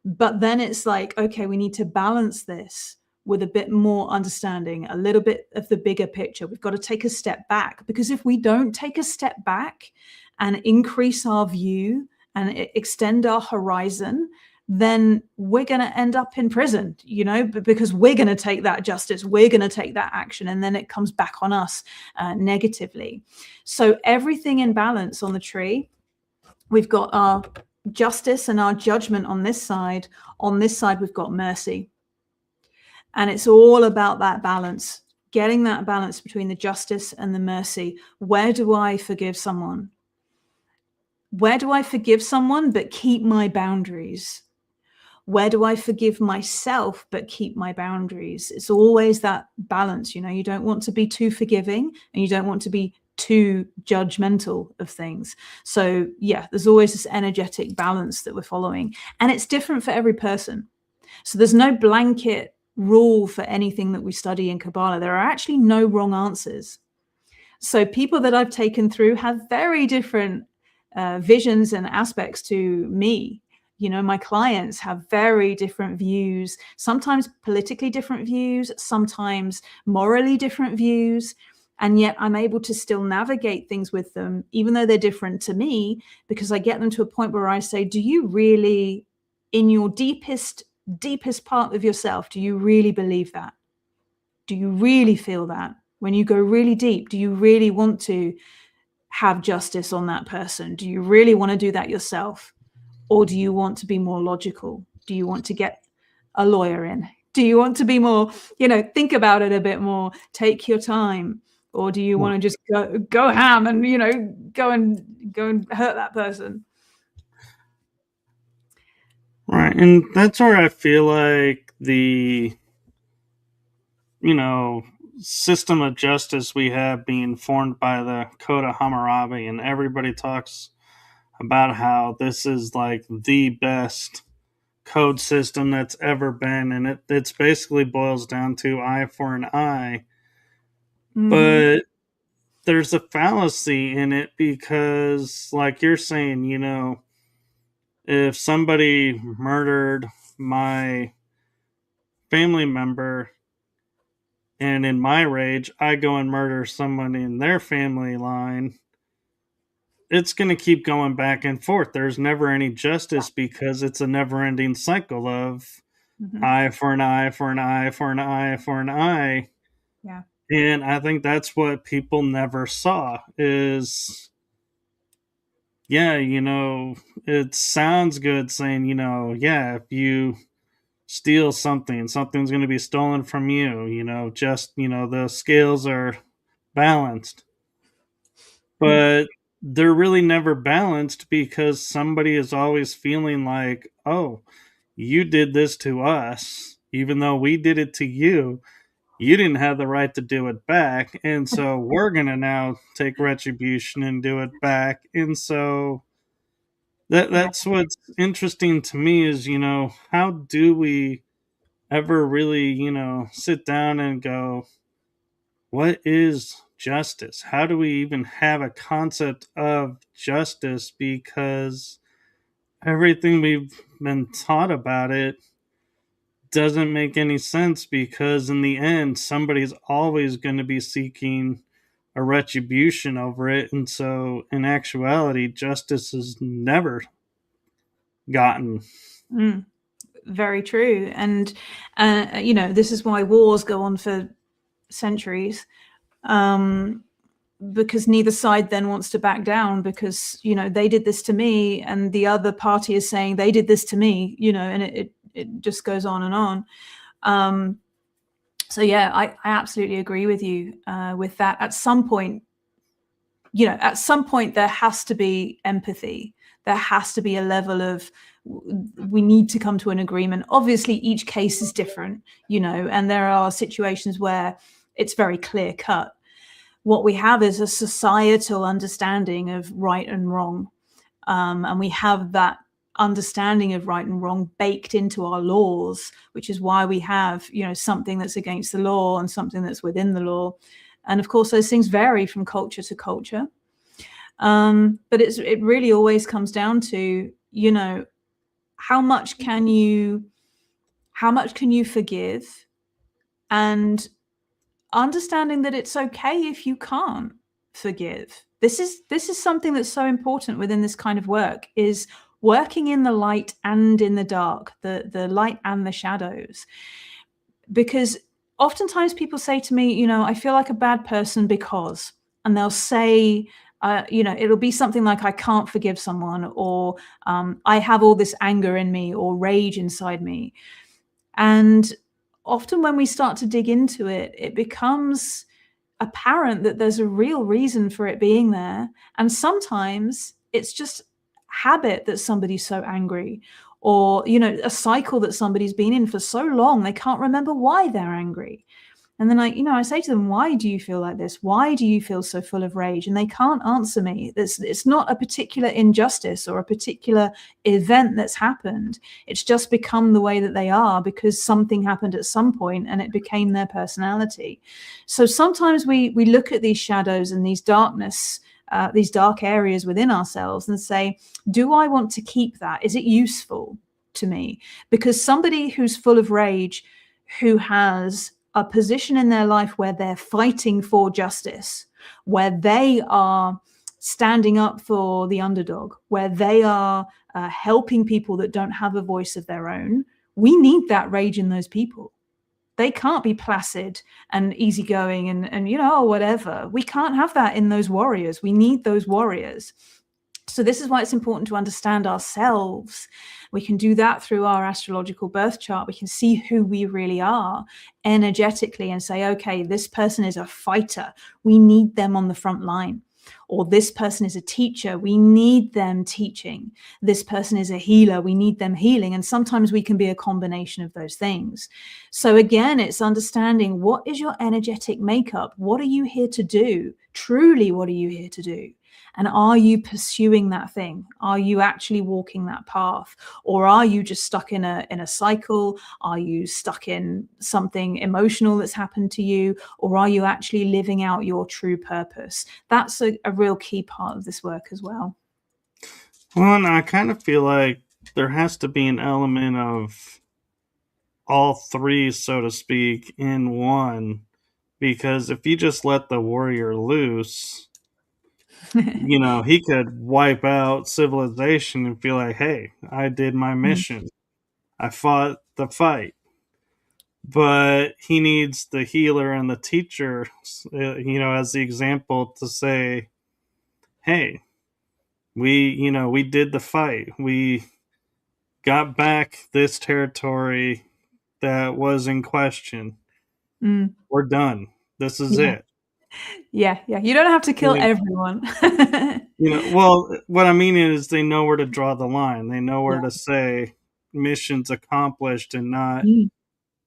B: But then it's like, okay, we need to balance this with a bit more understanding, a little bit of the bigger picture. We've got to take a step back, because if we don't take a step back and increase our view and extend our horizon, then we're going to end up in prison, you know, because we're going to take that justice, we're going to take that action, and then it comes back on us negatively. So everything in balance on the tree. We've got our justice and our judgment on this side. On this side, we've got mercy. And it's all about that balance, getting that balance between the justice and the mercy. Where do I forgive someone? Where do I forgive someone but keep my boundaries? Where do I forgive myself but keep my boundaries? It's always that balance. You know, you don't want to be too forgiving and you don't want to be too judgmental of things. So yeah, there's always this energetic balance that we're following, and it's different for every person. So there's no blanket rule for anything that we study in Kabbalah. There are actually no wrong answers. So people that I've taken through have very different visions and aspects to me. You know, my clients have very different views, sometimes politically different views, sometimes morally different views. And yet I'm able to still navigate things with them, even though they're different to me, because I get them to a point where I say, do you really, in your deepest part of yourself, do you really believe that? Do you really feel that? When you go really deep, do you really want to have justice on that person? Do you really want to do that yourself? Or do you want to be more logical? Do you want to get a lawyer in? Do you want to be more, you know, think about it a bit more, take your time? Or do you want to just go ham and, you know, go and hurt that person?
A: Right. And that's where I feel like the, you know, system of justice we have being formed by the Code of Hammurabi, and everybody talks about how this is like the best code system that's ever been, and it's basically boils down to eye for an eye. Mm-hmm. But there's a fallacy in it, because like you're saying, you know, if somebody murdered my family member and in my rage I go and murder someone in their family line, it's going to keep going back and forth. There's never any justice, because it's a never-ending cycle of eye for an eye for an eye for an eye for an eye.
B: Yeah.
A: And I think that's what people never saw is, yeah, you know, it sounds good saying, you know, yeah, if you steal something, something's going to be stolen from you, you know, just, you know, the scales are balanced. But they're really never balanced, because somebody is always feeling like, oh, you did this to us, even though we did it to you. You didn't have the right to do it back. And so we're going to now take retribution and do it back. And so that's what's interesting to me is, you know, how do we ever really, you know, sit down and go, what is justice? How do we even have a concept of justice? Because everything we've been taught about it doesn't make any sense, because in the end, somebody's always going to be seeking a retribution over it. And so in actuality, justice is never gotten.
B: Very true. And, you know, this is why wars go on for centuries, because neither side then wants to back down, because, you know, they did this to me and the other party is saying they did this to me, you know, and it just goes on and on. So yeah, I absolutely agree with you with that. At some point, you know, at some point there has to be empathy. There has to be a level of, we need to come to an agreement. Obviously, each case is different, you know, and there are situations where it's very clear cut. what we have is a societal understanding of right and wrong. And we have that understanding of right and wrong baked into our laws, which is why we have, something that's against the law and something that's within the law. And of course, those things vary from culture to culture. But it really always comes down to, how much can you forgive, and understanding that it's okay if you can't forgive. This is something that's so important within this kind of work, is working in the light and in the dark, the light and the shadows. Because oftentimes people say to me, I feel like a bad person because, and they'll say, it'll be something like, I can't forgive someone, or I have all this anger in me or rage inside me. And often when we start to dig into it, it becomes apparent that there's a real reason for it being there. And sometimes it's just habit that somebody's so angry, or, a cycle that somebody's been in for so long, they can't remember why they're angry. And then I say to them, why do you feel like this? Why do you feel so full of rage? And they can't answer me. It's not a particular injustice or a particular event that's happened. It's just become the way that they are because something happened at some point and it became their personality. So sometimes we look at these shadows and these darkness, these dark areas within ourselves and say, do I want to keep that? Is it useful to me? Because somebody who's full of rage, who has a position in their life where they're fighting for justice, where they are standing up for the underdog, where they are helping people that don't have a voice of their own, we need that rage in those people. They can't be placid and easygoing and whatever. We can't have that in those warriors. We need those warriors. So this is why it's important to understand ourselves. We can do that through our astrological birth chart. We can see who we really are energetically and say, okay, this person is a fighter. We need them on the front line. Or this person is a teacher. We need them teaching. This person is a healer. We need them healing. And sometimes we can be a combination of those things. So again, it's understanding, what is your energetic makeup? What are you here to do? Truly, what are you here to do? And are you pursuing that thing? Are you actually walking that path? Or are you just stuck in a cycle? Are you stuck in something emotional that's happened to you? Or are you actually living out your true purpose? That's a real key part of this work as well.
A: Well, and I kind of feel like there has to be an element of all three, so to speak, in one. Because if you just let the warrior loose, he could wipe out civilization and feel like, hey, I did my mission. I fought the fight. But he needs the healer and the teacher, as the example to say, hey, we did the fight. We got back this territory that was in question. We're done. This is it.
B: Yeah. You don't have to kill everyone.
A: Well, what I mean is they know where to draw the line. They know where to say mission's accomplished and not,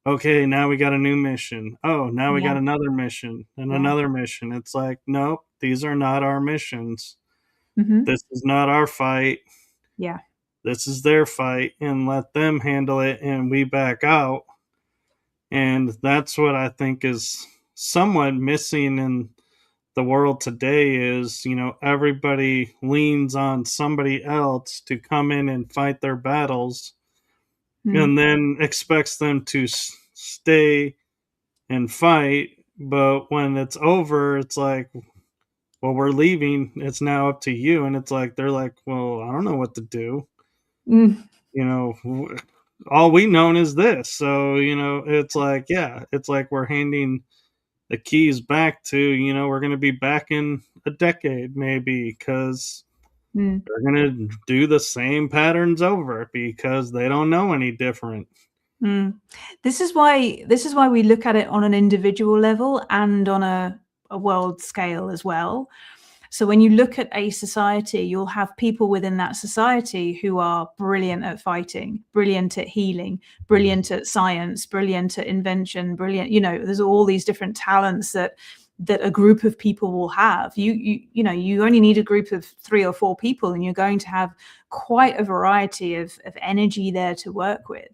A: okay, now we got a new mission. Oh, now we got another mission and another mission. It's like, nope, these are not our missions. This is not our fight.
B: Yeah.
A: This is their fight, and let them handle it and we back out. And that's what I think is somewhat missing in the world today is, everybody leans on somebody else to come in and fight their battles and then expects them to stay and fight. But when it's over, it's like, well, we're leaving. It's now up to you. And it's like, they're like, well, I don't know what to do. All we know is this. So, it's like, it's like we're handing the keys back to, we're going to be back in a decade maybe because they're going to do the same patterns over because they don't know any different.
B: This is why we look at it on an individual level and on a world scale as well. So when you look at a society, you'll have people within that society who are brilliant at fighting, brilliant at healing, brilliant at science, brilliant at invention, brilliant, there's all these different talents that that a group of people will have. You only need a group of 3 or 4 people, and you're going to have quite a variety of energy there to work with.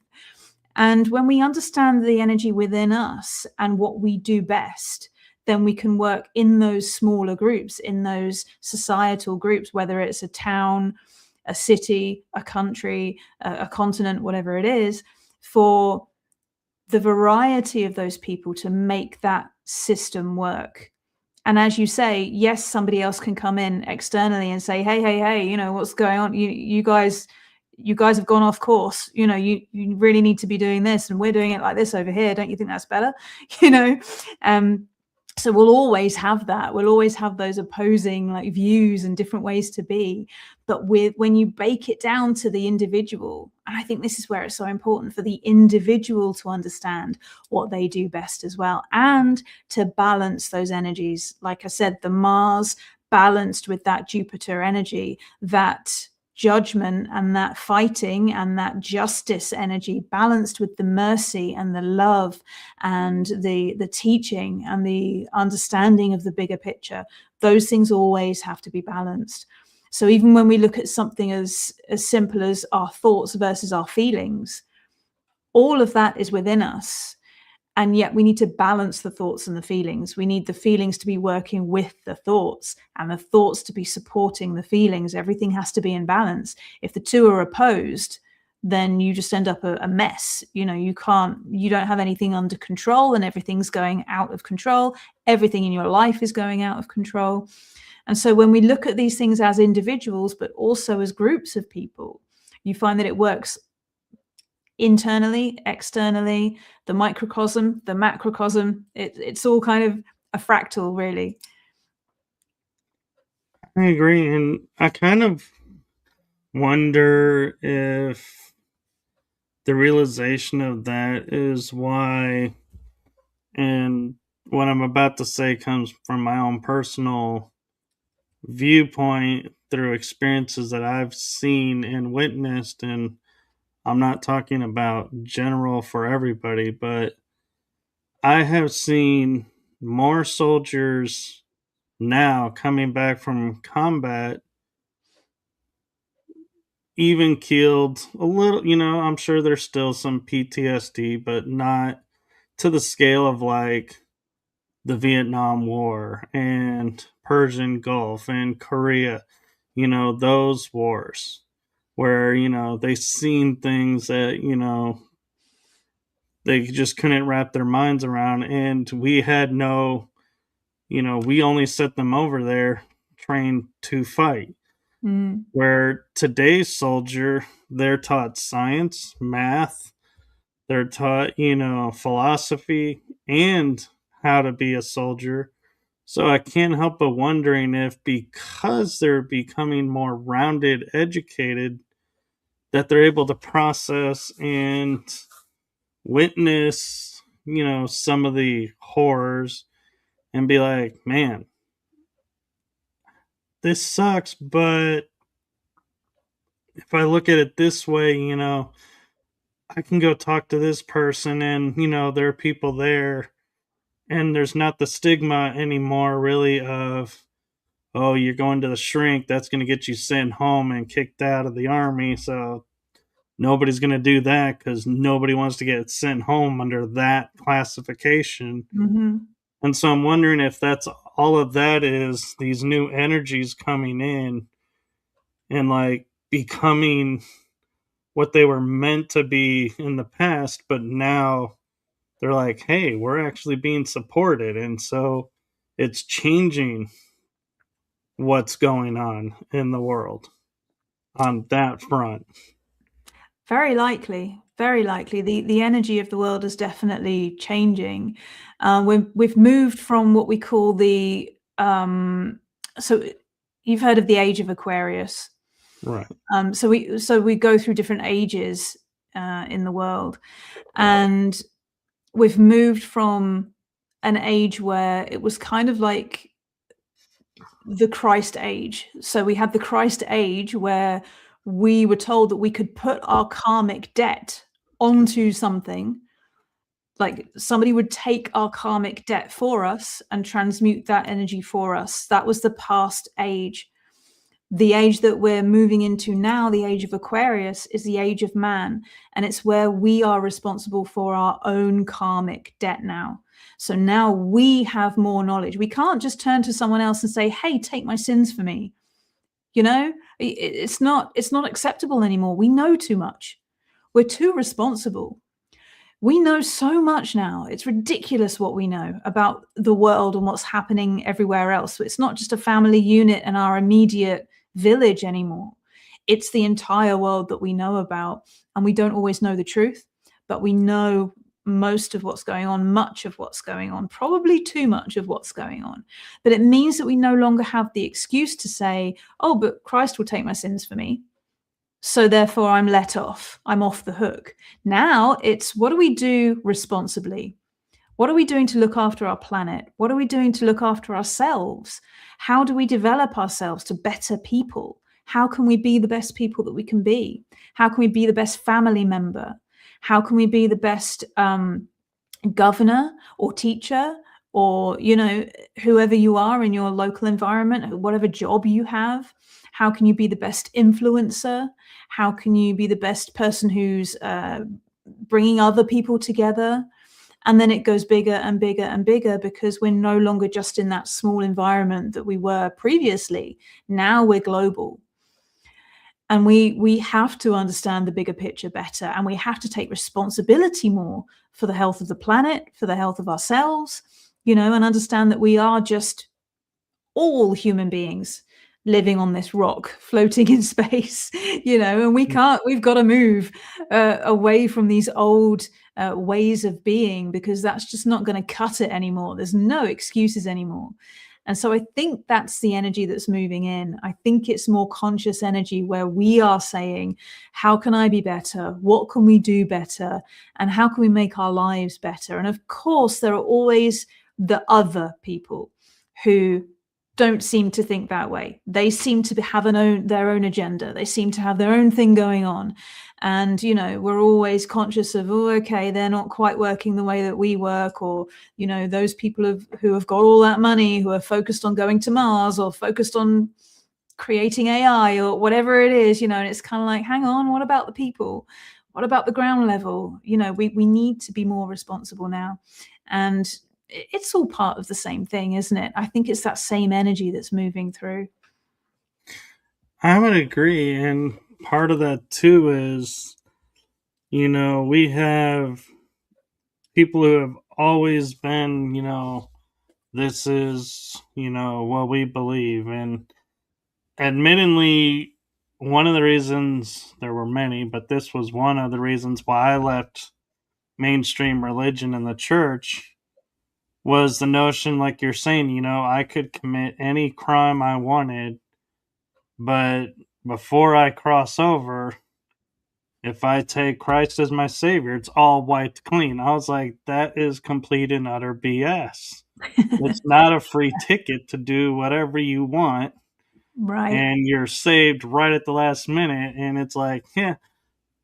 B: And when we understand the energy within us and what we do best, then we can work in those smaller groups, in those societal groups, whether it's a town, a city, a country, a continent, whatever it is, for the variety of those people to make that system work. And as you say, yes, somebody else can come in externally and say, hey, what's going on? You guys have gone off course. You really need to be doing this, and we're doing it like this over here. Don't you think that's better? So we'll always have that. We'll always have those opposing views and different ways to be. But when you break it down to the individual, and I think this is where it's so important for the individual to understand what they do best as well, and to balance those energies. Like I said, the Mars balanced with that Jupiter energy, that judgment and that fighting and that justice energy balanced with the mercy and the love and the teaching and the understanding of the bigger picture. Those things always have to be balanced. So even when we look at something as simple as our thoughts versus our feelings, all of that is within us. And yet we need to balance the thoughts and the feelings. We need the feelings to be working with the thoughts and the thoughts to be supporting the feelings. Everything has to be in balance. If the two are opposed, then you just end up a mess. You don't have anything under control, and everything's going out of control. Everything in your life is going out of control. And so when we look at these things as individuals, but also as groups of people, you find that it works internally, externally, the microcosm, the macrocosm. It's all kind of a fractal, really.
A: I agree. And I kind of wonder if the realization of that is why, and what I'm about to say comes from my own personal viewpoint through experiences that I've seen and witnessed. And I'm not talking about general for everybody, but I have seen more soldiers now coming back from combat, even killed a little. I'm sure there's still some PTSD, but not to the scale of the Vietnam War and Persian Gulf and Korea, those wars where, they seen things that, they just couldn't wrap their minds around. And we had we only set them over there trained to fight. Where today's soldier, they're taught science, math, they're taught, philosophy, and how to be a soldier. So I can't help but wondering if, because they're becoming more rounded, educated, that they're able to process and witness, some of the horrors and be like, man, this sucks, but if I look at it this way, I can go talk to this person and, there are people there, and there's not the stigma anymore really of, oh, you're going to the shrink, that's going to get you sent home and kicked out of the army. So nobody's going to do that because nobody wants to get sent home under that classification. And so I'm wondering if that's all of that is these new energies coming in and becoming what they were meant to be in the past, but now they're like, hey, we're actually being supported. And so it's changing what's going on in the world on that front.
B: Very likely. The energy of the world is definitely changing. We've moved from what we call the so you've heard of the age of Aquarius,
A: right?
B: So we go through different ages in the world, and we've moved from an age where it was kind of like the Christ age. So we had the Christ age where we were told that we could put our karmic debt onto something like somebody would take our karmic debt for us and transmute that energy for us. That was the past age. The age that we're moving into now, the age of Aquarius, is the age of man. And it's where we are responsible for our own karmic debt now. So now we have more knowledge. We can't just turn to someone else and say, hey, take my sins for me. You know, it's not acceptable anymore. We know too much. We're too responsible. We know so much now. It's ridiculous what we know about the world and what's happening everywhere else. So it's not just a family unit and our immediate village anymore. It's the entire world that we know about. And we don't always know the truth, but we know most of what's going on, much of what's going on, probably too much of what's going on. But it means that we no longer have the excuse to say, oh, but Christ will take my sins for me, so therefore I'm let off. I'm off the hook. Now it's, what do we do responsibly? What are we doing to look after our planet? What are we doing to look after ourselves? How do we develop ourselves to better people? How can we be the best people that we can be? How can we be the best family member? How can we be the best governor or teacher, or, you know, whoever you are in your local environment, whatever job you have? How can you be the best influencer? How can you be the best person who's bringing other people together? And then it goes bigger and bigger and bigger, because we're no longer just in that small environment that we were previously. Now we're global. And we have to understand the bigger picture better, and we have to take responsibility more for the health of the planet, for the health of ourselves, you know, and understand that we are just all human beings living on this rock, floating in space, you know, and we've got to move away from these old ways of being, because that's just not going to cut it anymore. There's no excuses anymore. And so I think that's the energy that's moving in. I think it's more conscious energy where we are saying, how can I be better? What can we do better? And how can we make our lives better? And of course, there are always the other people who don't seem to think that way. They seem to have their own agenda. They seem to have their own thing going on. And, you know, we're always conscious of, oh, okay, they're not quite working the way that we work, or, you know, those people who have got all that money, who are focused on going to Mars, or focused on creating AI, or whatever it is, you know. And it's kind of like, hang on, what about the people? What about the ground level? You know, we need to be more responsible now. And it's all part of the same thing, isn't it? I think it's that same energy that's moving through.
A: I would agree. And part of that too is, you know, we have people who have always been, you know, this is, you know, what we believe. And admittedly, one of the reasons, there were many, but this was one of the reasons why I left mainstream religion and the church, was the notion, like you're saying, you know, I could commit any crime I wanted, but before I cross over, if I take Christ as my savior, it's all wiped clean. I was like, that is complete and utter BS. It's not a free ticket to do whatever you want.
B: Right.
A: And you're saved right at the last minute. And it's like, yeah,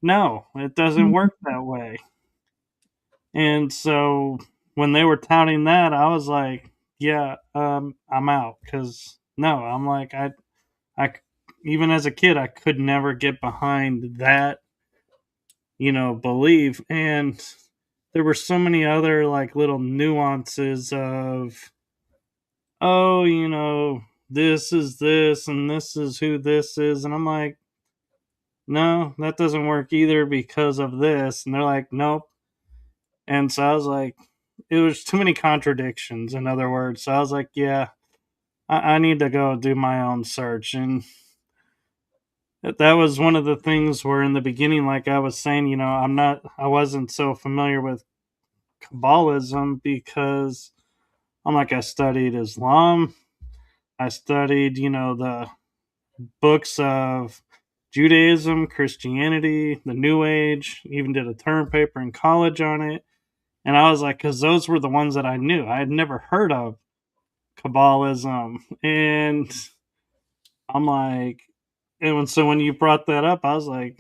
A: no, it doesn't work that way. And so when they were touting that, I was like, yeah, I'm out. Because no, I'm like, I, even as a kid, I could never get behind that, you know, belief. And there were so many other like little nuances of, oh, you know, this is this and this is who this is. And I'm like, no, that doesn't work either because of this. And they're like, nope. And so I was like, it was too many contradictions, in other words. So I was like, yeah, I need to go do my own search. And that was one of the things where in the beginning, like I was saying, you know, I wasn't so familiar with Kabbalism, because I'm like, I studied Islam. I studied, you know, the books of Judaism, Christianity, the New Age, even did a term paper in college on it. And I was like, because those were the ones that I knew. I had never heard of Kabbalism. And I'm like, and so when you brought that up, I was like,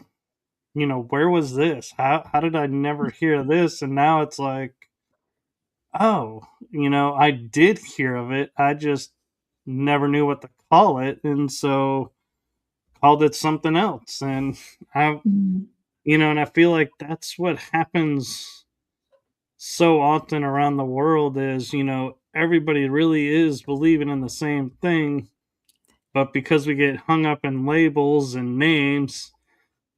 A: you know, where was this? How did I never hear this? And now it's like, oh, I did hear of it. I just never knew what to call it, and so called it something else. And I,
B: Mm.
A: and I feel like that's what happens so often around the world is, everybody really is believing in the same thing, but because we get hung up in labels and names,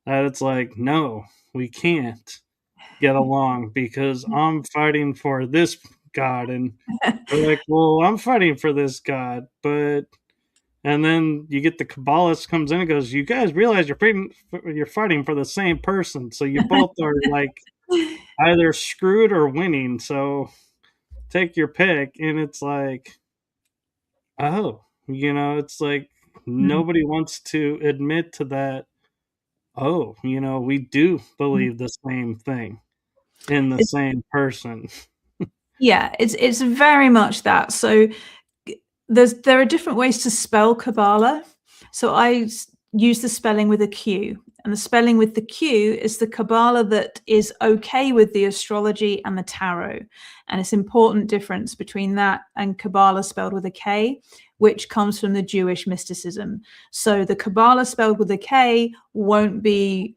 A: that it's like, no, we can't get along because I'm fighting for this God. And they're like, well, I'm fighting for this God, but and then you get the Kabbalist comes in and goes, you guys realize you're fighting for the same person, so you both are like either screwed or winning. So take your pick. And it's like, oh, it's like
B: Mm.
A: nobody wants to admit to that. Oh, we do
B: Mm.
A: believe the same thing in the
B: It's,
A: same person.
B: yeah, it's very much that. So there are different ways to spell Kabbalah. So I use the spelling with a Q, and the spelling with the Q is the Kabbalah that is okay with the astrology and the tarot. And it's an important difference between that and Kabbalah spelled with a K, which comes from the Jewish mysticism. So the Kabbalah spelled with a K won't be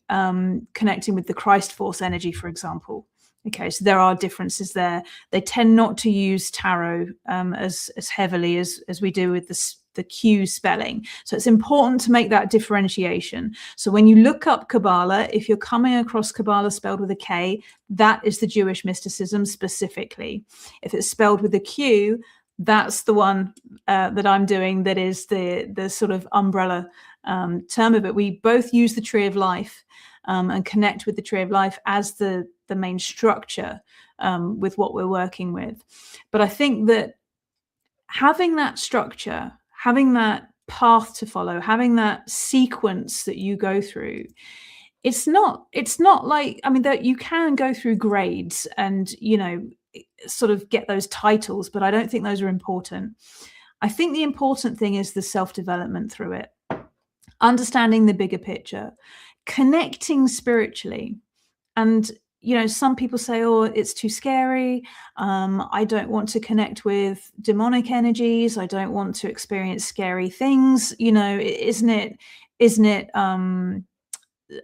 B: connecting with the Christ force energy, for example. Okay, so there are differences there. They tend not to use tarot as heavily as we do with the Q spelling. So it's important to make that differentiation. So when you look up Kabbalah, if you're coming across Kabbalah spelled with a K, that is the Jewish mysticism specifically. If it's spelled with a Q, that's the one that I'm doing, that is the sort of umbrella term of it. We both use the tree of life and connect with the tree of life as the main structure with what we're working with. But I think that having that structure, having that path to follow, having that sequence that you go through, it's not like, I mean, that you can go through grades and sort of get those titles, but I don't think those are important. I think the important thing is the self-development through it, understanding the bigger picture, connecting spiritually. And some people say, oh, it's too scary, I don't want to connect with demonic energies, I don't want to experience scary things, isn't it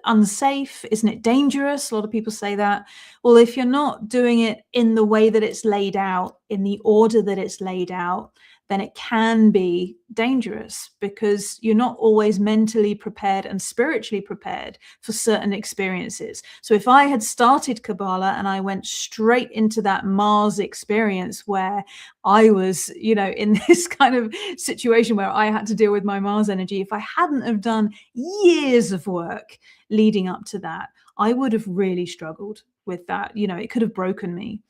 B: unsafe, isn't it dangerous? A lot of people say that. Well, if you're not doing it in the way that it's laid out, in the order that it's laid out, then it can be dangerous, because you're not always mentally prepared and spiritually prepared for certain experiences. So if I had started Kabbalah and I went straight into that Mars experience where I was, in this kind of situation where I had to deal with my Mars energy, if I hadn't have done years of work leading up to that, I would have really struggled with that. It could have broken me.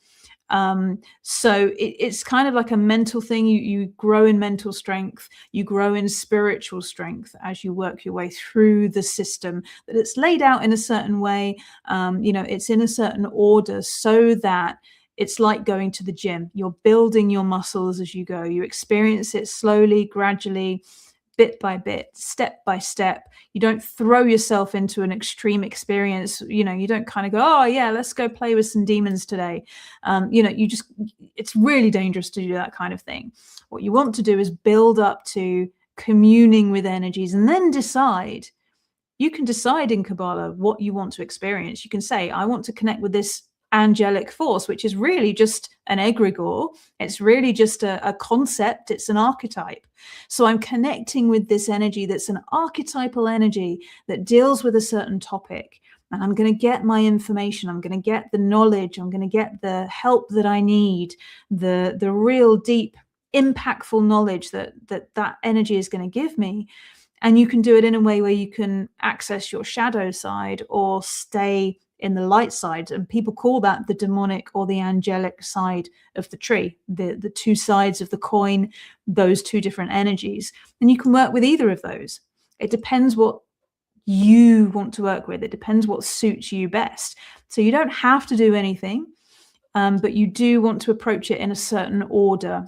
B: So it's kind of like a mental thing. You grow in mental strength, you grow in spiritual strength as you work your way through the system, that it's laid out in a certain way. It's in a certain order, so that it's like going to the gym. You're building your muscles as you go. You experience it slowly, gradually, bit by bit, step by step. You don't throw yourself into an extreme experience. You don't kind of go, oh yeah, let's go play with some demons today. It's really dangerous to do that kind of thing. What you want to do is build up to communing with energies, and then decide. You can decide in Kabbalah what you want to experience. You can say, I want to connect with this angelic force, which is really just an egregore. It's really just a concept. It's an archetype. So I'm connecting with this energy that's an archetypal energy that deals with a certain topic. And I'm going to get my information. I'm going to get the knowledge. I'm going to get the help that I need, the real deep, impactful knowledge that energy is going to give me. And you can do it in a way where you can access your shadow side or stay in the light side. And people call that the demonic or the angelic side of the tree, the two sides of the coin, those two different energies. And you can work with either of those. It depends what you want to work with. It depends what suits you best. So you don't have to do anything, but you do want to approach it in a certain order.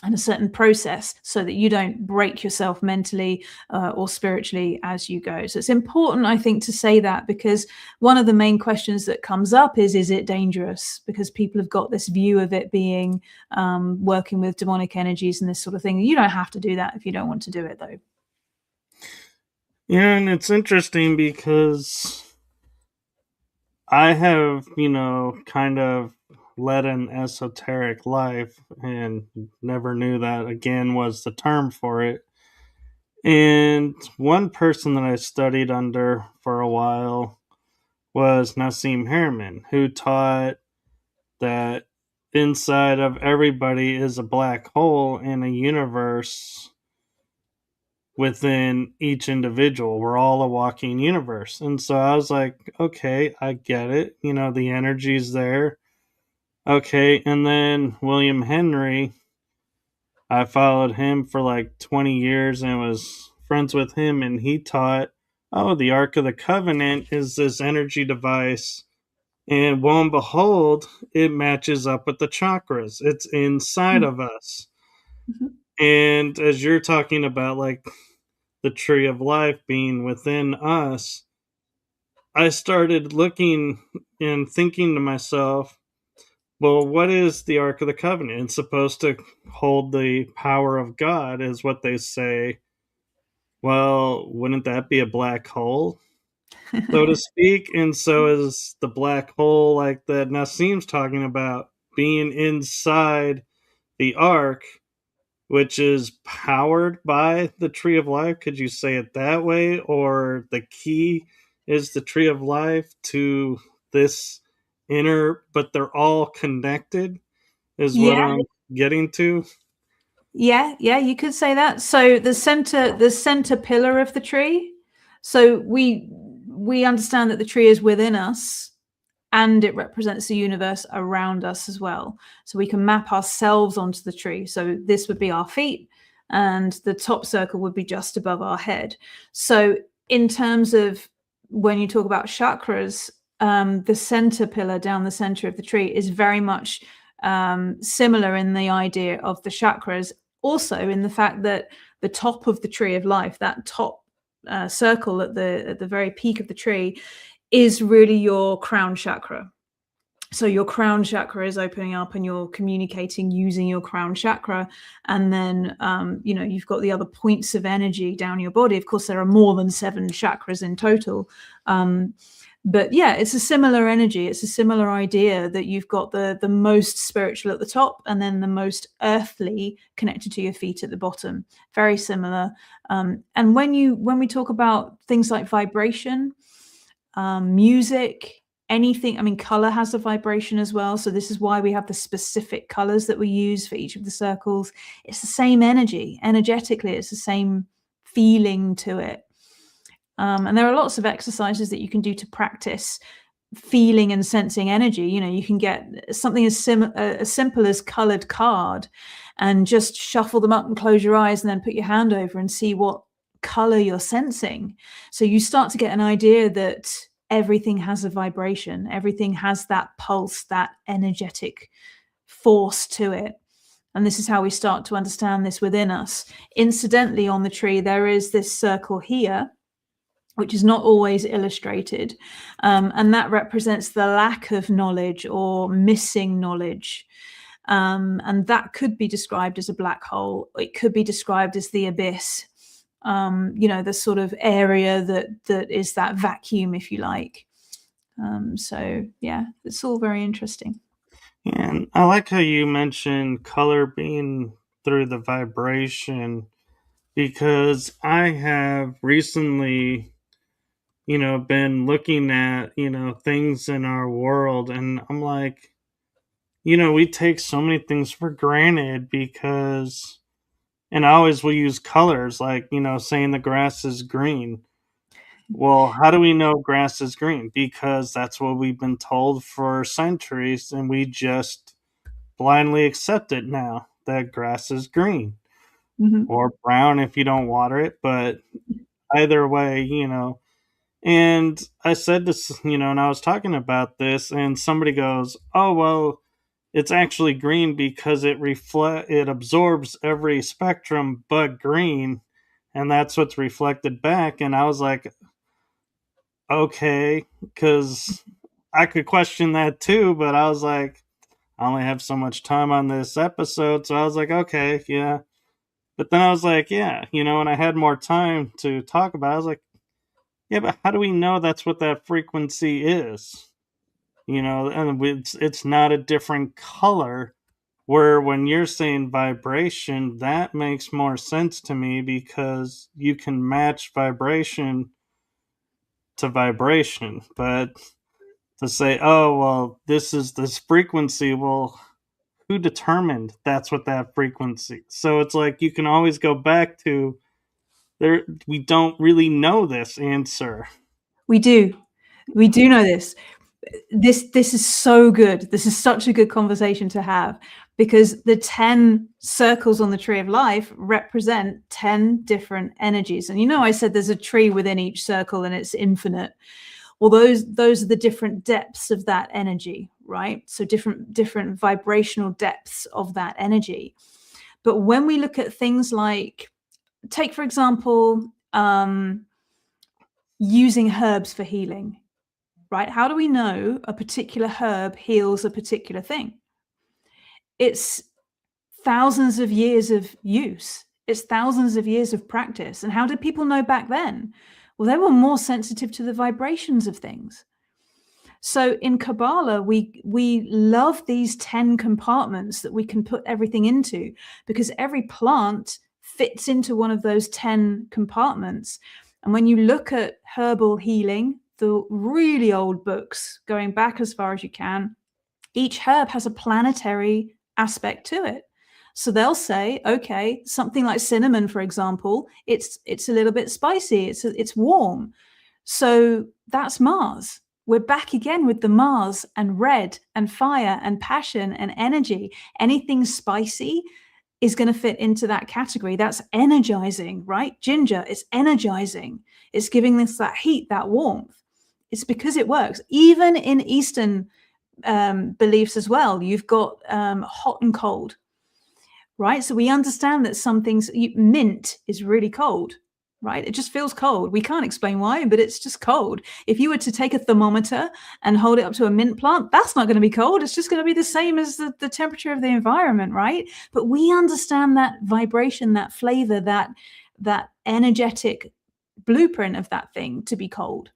B: and a certain process so that you don't break yourself mentally or spiritually as you go. So it's important, I think, to say that, because one of the main questions that comes up is it dangerous? Because people have got this view of it being working with demonic energies and this sort of thing. You don't have to do that if you don't want to do it, though.
A: Yeah, and it's interesting because I have, kind of led an esoteric life and never knew that again was the term for it. And one person that I studied under for a while was Nassim Haramein, who taught that inside of everybody is a black hole in a universe within each individual. We're all a walking universe. And so I was like, okay, I get it. The energy's there. Okay. And then William Henry, I followed him for like 20 years and was friends with him. And he taught, oh, the Ark of the Covenant is this energy device. And lo and behold, it matches up with the chakras. It's inside of us.
B: Mm-hmm.
A: And as you're talking about, like, the tree of life being within us, I started looking and thinking to myself, well, what is the Ark of the Covenant? It's supposed to hold the power of God, is what they say. Well, wouldn't that be a black hole, so to speak? And so is the black hole, like that Nassim's talking about, being inside the Ark, which is powered by the tree of life. Could you say it that way? Or the key is the tree of life to this inner, but they're all connected, is what
B: Yeah.
A: I'm getting to.
B: Yeah, you could say that. So the center pillar of the tree. So we understand that the tree is within us and it represents the universe around us as well. So we can map ourselves onto the tree. So this would be our feet and the top circle would be just above our head. So in terms of when you talk about chakras, the center pillar down the center of the tree is very much similar in the idea of the chakras, also in the fact that the top of the tree of life, that top circle at the very peak of the tree, is really your crown chakra. So your crown chakra is opening up and you're communicating using your crown chakra. And then, you've got the other points of energy down your body. Of course, there are more than 7 chakras in total. But yeah, it's a similar energy. It's a similar idea that you've got the most spiritual at the top and then the most earthly connected to your feet at the bottom. Very similar. And when we talk about things like vibration, music, anything, I mean, color has a vibration as well. So this is why we have the specific colors that we use for each of the circles. It's the same energy. Energetically, it's the same feeling to it. And there are lots of exercises that you can do to practice feeling and sensing energy. You can get something as simple as colored card and just shuffle them up and close your eyes and then put your hand over and see what color you're sensing. So you start to get an idea that everything has a vibration, everything has that pulse, that energetic force to it. And this is how we start to understand this within us. Incidentally, on the tree, there is this circle here, which is not always illustrated. And that represents the lack of knowledge or missing knowledge. And that could be described as a black hole. It could be described as the abyss. The sort of area that is that vacuum, if you like. So yeah, it's all very interesting.
A: Yeah, and I like how you mentioned color being through the vibration, because I have recently, been looking at, things in our world, and I'm like, we take so many things for granted because, and I always will use colors, like, saying the grass is green. Well, how do we know grass is green? Because that's what we've been told for centuries, and we just blindly accept it now that grass is green
B: Mm-hmm.
A: or brown if you don't water it. But either way, and I said this, and I was talking about this, and somebody goes, oh, well, it's actually green because it absorbs every spectrum but green, and that's what's reflected back. And I was like, okay, because I could question that too, but I was like, I only have so much time on this episode, so I was like, okay, yeah. But then I was like, yeah, when I had more time to talk about it, I was like, yeah, but how do we know that's what that frequency is? And it's not a different color. Where when you're saying vibration, that makes more sense to me because you can match vibration to vibration. But to say, oh, well, this is this frequency, well, who determined that's what that frequency? So it's like you can always go back to there. We don't really know this answer.
B: We do know this. This is so good. This is such a good conversation to have, because the 10 circles on the tree of life represent 10 different energies. And I said there's a tree within each circle and it's infinite. Well, those are the different depths of that energy, right? So different vibrational depths of that energy. But when we look at things like, take for example, using herbs for healing, right? How do we know a particular herb heals a particular thing? It's thousands of years of use. It's thousands of years of practice. And how did people know back then? Well, they were more sensitive to the vibrations of things. So in Kabbalah, we love these 10 compartments that we can put everything into, because every plant fits into one of those 10 compartments. And when you look at herbal healing, the really old books, going back as far as you can, each herb has a planetary aspect to it. So they'll say, okay, something like cinnamon, for example, it's a little bit spicy, it's warm. So that's Mars. We're back again with the Mars and red and fire and passion and energy. Anything spicy is going to fit into that category. That's energizing, right? Ginger, it's energizing. It's giving us that heat, that warmth. It's because it works. Even in Eastern beliefs as well, you've got hot and cold, right? So we understand that some things, mint is really cold, right? It just feels cold. We can't explain why, but it's just cold. If you were to take a thermometer and hold it up to a mint plant, that's not going to be cold. It's just going to be the same as the temperature of the environment, right? But we understand that vibration, that flavor, that energetic blueprint of that thing to be cold.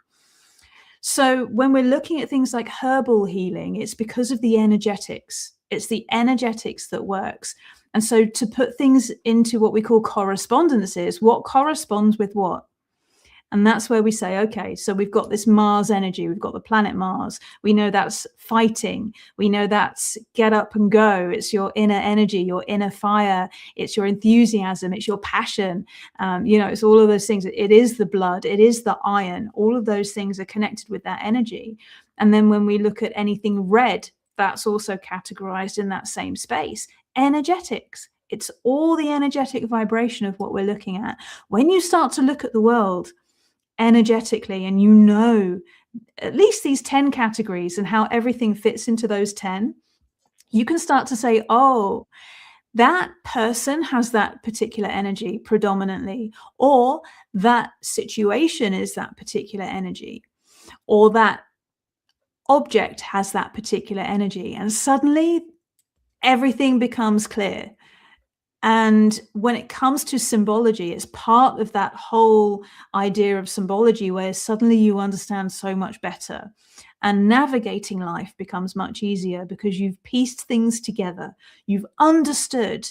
B: So when we're looking at things like herbal healing, it's because of the energetics. It's the energetics that works. And so to put things into what we call correspondences, what corresponds with what? And that's where we say, okay, so we've got this Mars energy, we've got the planet Mars. We know that's fighting. We know that's get up and go. It's your inner energy, your inner fire. It's your enthusiasm. It's your passion. It's all of those things. It is the blood. It is the iron. All of those things are connected with that energy. And then when we look at anything red, that's also categorized in that same space. Energetics. It's all the energetic vibration of what we're looking at. When you start to look at the world energetically, and at least these 10 categories and how everything fits into those 10, you can start to say, oh, that person has that particular energy predominantly, or that situation is that particular energy, or that object has that particular energy. And suddenly everything becomes clear. And when it comes to symbology, it's part of that whole idea of symbology where suddenly you understand so much better. And navigating life becomes much easier because you've pieced things together. You've understood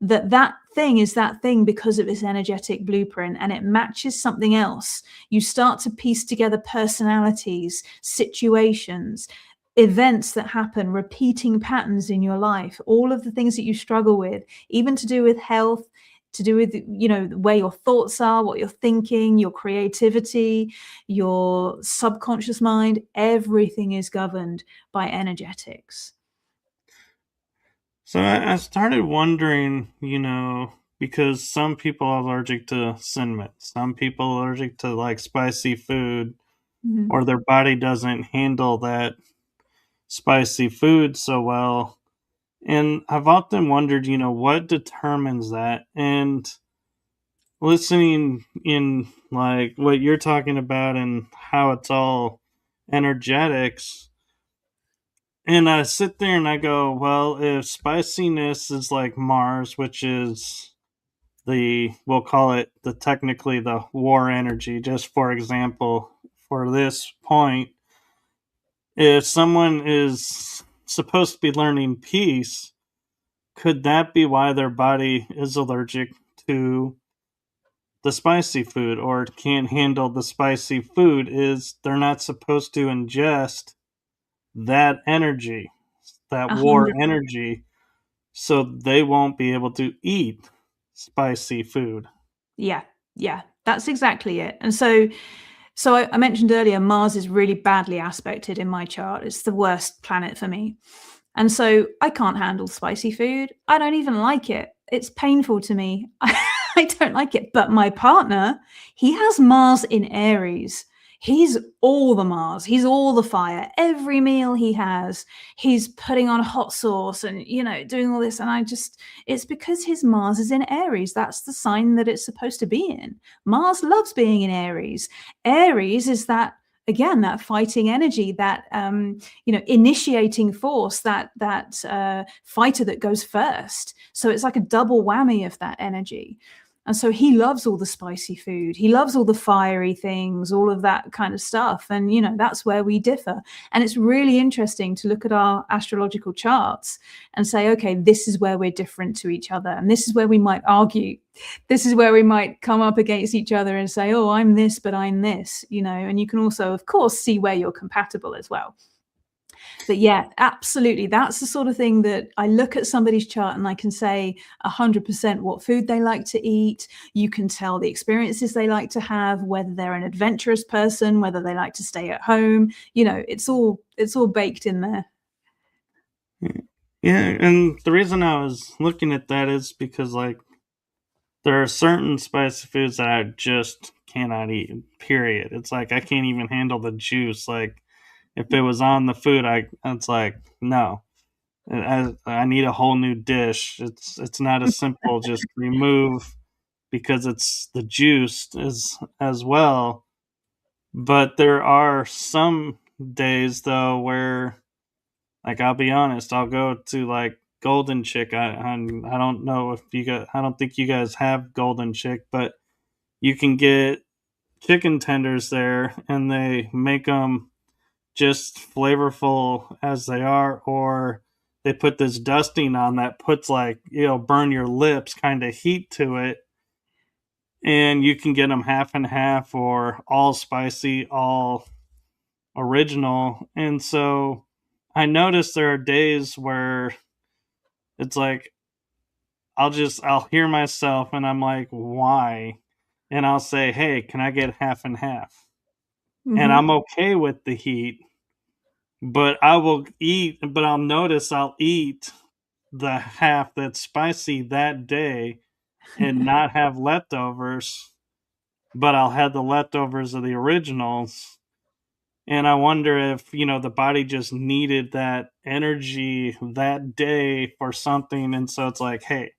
B: that thing is that thing because of its energetic blueprint, and it matches something else. You start to piece together personalities, situations, events that happen, repeating patterns in your life, all of the things that you struggle with, even to do with health, to do with, where your thoughts are, what you're thinking, your creativity, your subconscious mind, everything is governed by energetics.
A: So I started wondering, because some people are allergic to cinnamon, some people are allergic to like spicy food, or their body doesn't handle that spicy food so well. And I've often wondered, what determines that? And listening in like what you're talking about and how it's all energetics. And I sit there and I go, well, if spiciness is like Mars, which is we'll call it technically the war energy, just for example, for this point, if someone is supposed to be learning peace, could that be why their body is allergic to the spicy food or can't handle the spicy food? Is they're not supposed to ingest that energy, that war
B: 100.
A: energy, so they won't be able to eat spicy food.
B: Yeah, yeah, that's exactly it. And so I mentioned earlier, Mars is really badly aspected in my chart. It's the worst planet for me. And so I can't handle spicy food. I don't even like it. It's painful to me. I don't like it. But my partner, he has Mars in Aries. He's all the Mars. He's all the fire. Every meal he has, he's putting on hot sauce and, doing all this. And it's because his Mars is in Aries. That's the sign that it's supposed to be in. Mars loves being in Aries. Aries is that, again, that fighting energy, that initiating force, that fighter that goes first. So it's like a double whammy of that energy. And so he loves all the spicy food. He loves all the fiery things, all of that kind of stuff. And, that's where we differ. And it's really interesting to look at our astrological charts and say, okay, this is where we're different to each other. And this is where we might argue. This is where we might come up against each other and say, oh, I'm this, but I'm this, and you can also, of course, see where you're compatible as well. But yeah, absolutely. That's the sort of thing that I look at somebody's chart and I can say 100% what food they like to eat. You can tell the experiences they like to have, whether they're an adventurous person, whether they like to stay at home. It's all baked in there.
A: Yeah, and the reason I was looking at that is because there are certain spicy foods that I just cannot eat. Period. It's like I can't even handle the juice. Like if it was on the food, it's like no. I need a whole new dish. It's not as simple just remove because it's the juice as well. But there are some days though where, like, I'll be honest, I'll go to like Golden Chick. I don't know if you guys, I don't think you guys have Golden Chick, but you can get chicken tenders there, and they make them just flavorful as they are, or they put this dusting on that puts like, burn your lips kind of heat to it. And you can get them half and half or all spicy, all original. And so I noticed there are days where it's like I'll hear myself and I'm like, why? And I'll say, hey, can I get half and half? Mm-hmm. And I'm okay with the heat, but I'll notice I'll eat the half that's spicy that day and not have leftovers, but I'll have the leftovers of the originals. And I wonder if, the body just needed that energy that day for something. And so it's like, hey,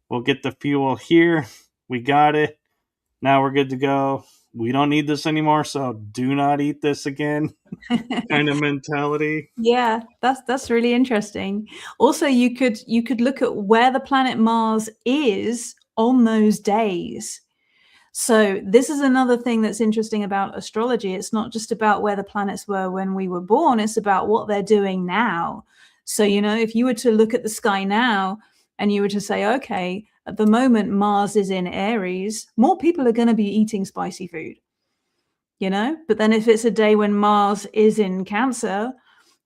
A: we'll get the fuel here. We got it. Now we're good to go. We don't need this anymore, so do not eat this again. Kind of mentality.
B: Yeah, that's really interesting. Also, you could look at where the planet Mars is on those days. So this is another thing that's interesting about astrology. It's not just about where the planets were when we were born, it's about what they're doing now. So, if you were to look at the sky now and you were to say, okay, at the moment Mars is in Aries, more people are going to be eating spicy food, but then if it's a day when Mars is in Cancer,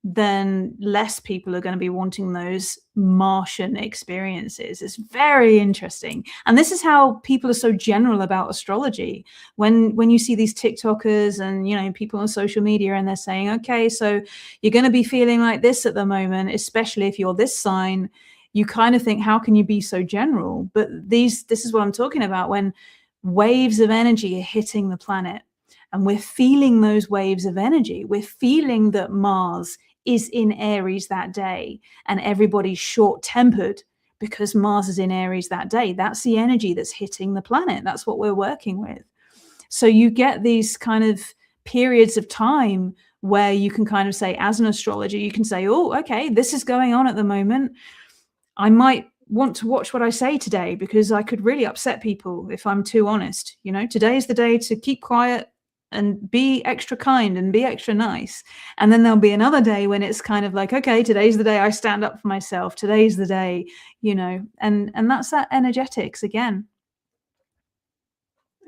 B: then less people are going to be wanting those Martian experiences. It's very interesting. And this is how people are so general about astrology. When you see these TikTokers and, people on social media and they're saying, okay, so you're going to be feeling like this at the moment, especially if you're this sign, you kind of think, how can you be so general? But this is what I'm talking about, when waves of energy are hitting the planet and we're feeling those waves of energy. We're feeling that Mars is in Aries that day, and everybody's short-tempered because Mars is in Aries that day. That's the energy that's hitting the planet. That's what we're working with. So you get these kind of periods of time where you can kind of say, as an astrologer, you can say, oh, okay, this is going on at the moment. I might want to watch what I say today because I could really upset people if I'm too honest. You know, today is the day to keep quiet and be extra kind and be extra nice. And then there'll be another day when it's kind of like, okay, today's the day I stand up for myself. Today's the day, you know, and that's that energetics again.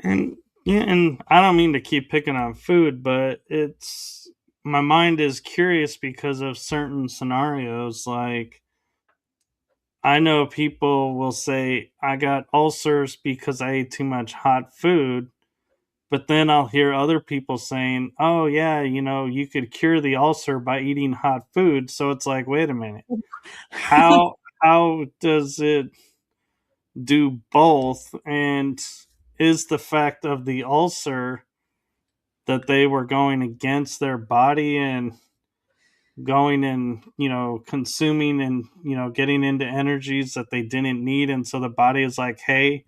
A: And yeah, and I don't mean to keep picking on food, but it's my mind is curious because of certain scenarios. Like, I know people will say, I got ulcers because I ate too much hot food. But then I'll hear other people saying, oh, yeah, you could cure the ulcer by eating hot food. So it's like, wait a minute. How does it do both? And is the fact of the ulcer that they were going against their body and going and consuming and getting into energies that they didn't need, and so the body is like, hey,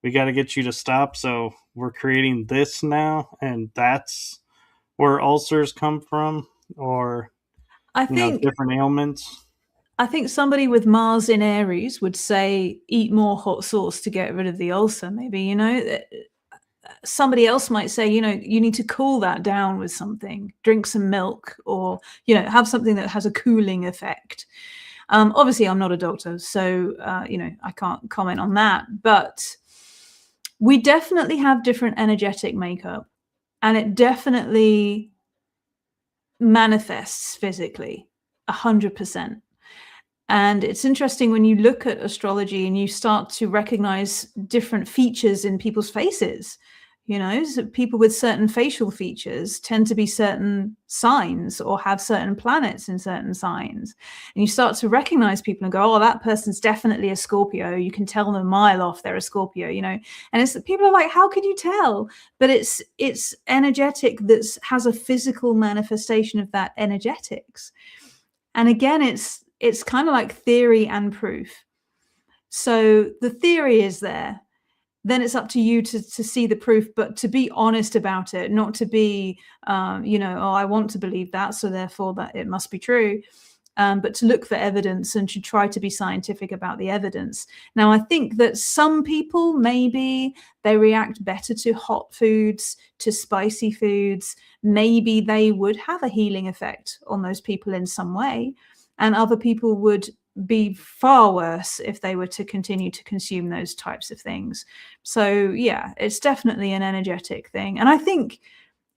A: we got to get you to stop, so we're creating this now, and that's where ulcers come from, or
B: I think
A: different ailments.
B: I think somebody with Mars in Aries would say eat more hot sauce to get rid of the ulcer. Maybe, somebody else might say, you need to cool that down with something, drink some milk, or, have something that has a cooling effect. Obviously, I'm not a doctor, so, I can't comment on that. But we definitely have different energetic makeup, and it definitely manifests physically 100%. And it's interesting when you look at astrology and you start to recognize different features in people's faces. So people with certain facial features tend to be certain signs or have certain planets in certain signs. And you start to recognize people and go, oh, that person's definitely a Scorpio. You can tell them a mile off they're a Scorpio, And it's people are like, how can you tell? But it's energetic that has a physical manifestation of that energetics. And again, it's kind of like theory and proof. So the theory is there. Then it's up to you to see the proof, but to be honest about it, not to be, oh, I want to believe that, so therefore that it must be true. But to look for evidence and to try to be scientific about the evidence. Now, I think that some people, maybe they react better to hot foods, to spicy foods. Maybe they would have a healing effect on those people in some way. And other people would be far worse if they were to continue to consume those types of things. So yeah, it's definitely an energetic thing. And I think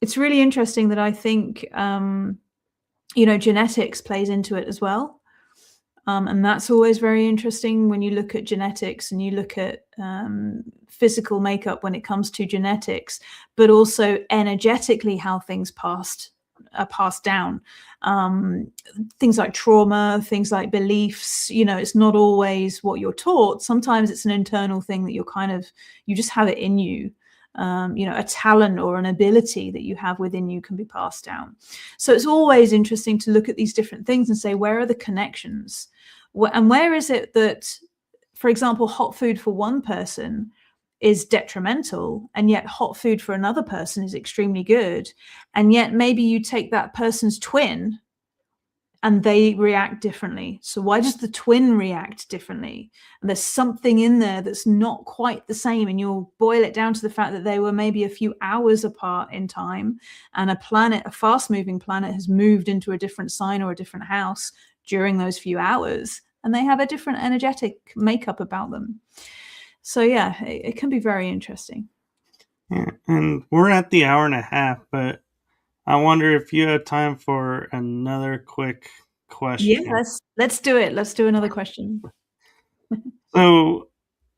B: it's really interesting that I think, genetics plays into it as well. And that's always very interesting when you look at genetics and you look at physical makeup when it comes to genetics, but also energetically how things are passed down. Things like trauma, things like beliefs, it's not always what you're taught. Sometimes it's an internal thing that you just have it in you. A talent or an ability that you have within you can be passed down. So it's always interesting to look at these different things and say, where are the connections? And where is it that, for example, hot food for one person is detrimental, and yet hot food for another person is extremely good. And yet maybe you take that person's twin and they react differently. So why does the twin react differently? And there's something in there that's not quite the same, and you'll boil it down to the fact that they were maybe a few hours apart in time, and a fast-moving planet has moved into a different sign or a different house during those few hours, and they have a different energetic makeup about them. So yeah, it can be very interesting.
A: Yeah, and we're at the hour and a half, but I wonder if you have time for another quick question.
B: Yeah, let's do it. Let's do another question.
A: So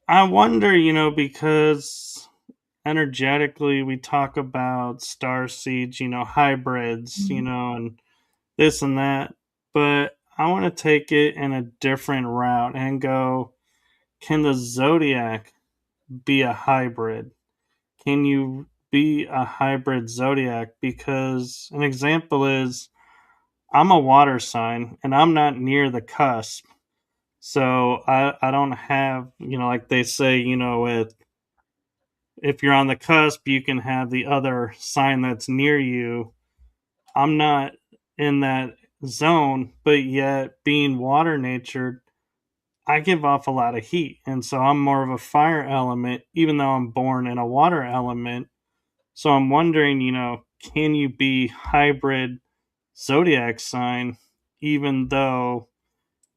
A: I wonder, because energetically we talk about star seeds, hybrids, and this and that, but I want to take it in a different route and go, can the zodiac be a hybrid? Can you be a hybrid zodiac? Because an example is, I'm a water sign and I'm not near the cusp. So I don't have, like they say, if you're on the cusp, you can have the other sign that's near you. I'm not in that zone, but yet being water natured, I give off a lot of heat. And so I'm more of a fire element, even though I'm born in a water element. So I'm wondering, can you be hybrid zodiac sign even though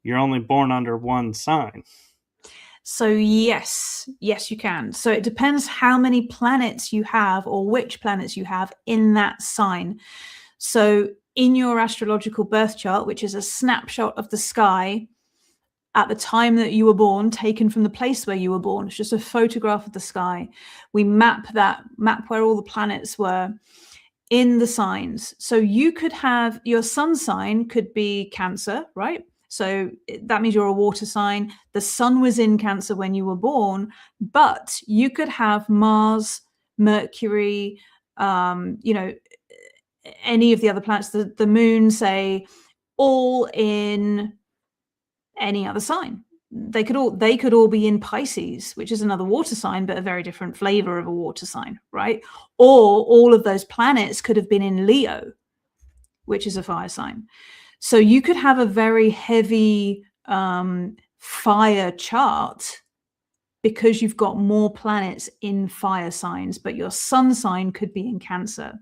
A: you're only born under one sign?
B: So yes, you can. So it depends how many planets you have or which planets you have in that sign. So in your astrological birth chart, which is a snapshot of the sky at the time that you were born, taken from the place where you were born, it's just a photograph of the sky. We map where all the planets were in the signs. So you could have your sun sign could be Cancer, right? So that means you're a water sign. The sun was in Cancer when you were born, but you could have Mars, Mercury, any of the other planets, the moon, say, all in any other sign. They could all be in Pisces, which is another water sign, but a very different flavor of a water sign, right? Or all of those planets could have been in Leo, which is a fire sign. So you could have a very heavy fire chart because you've got more planets in fire signs, but your sun sign could be in Cancer.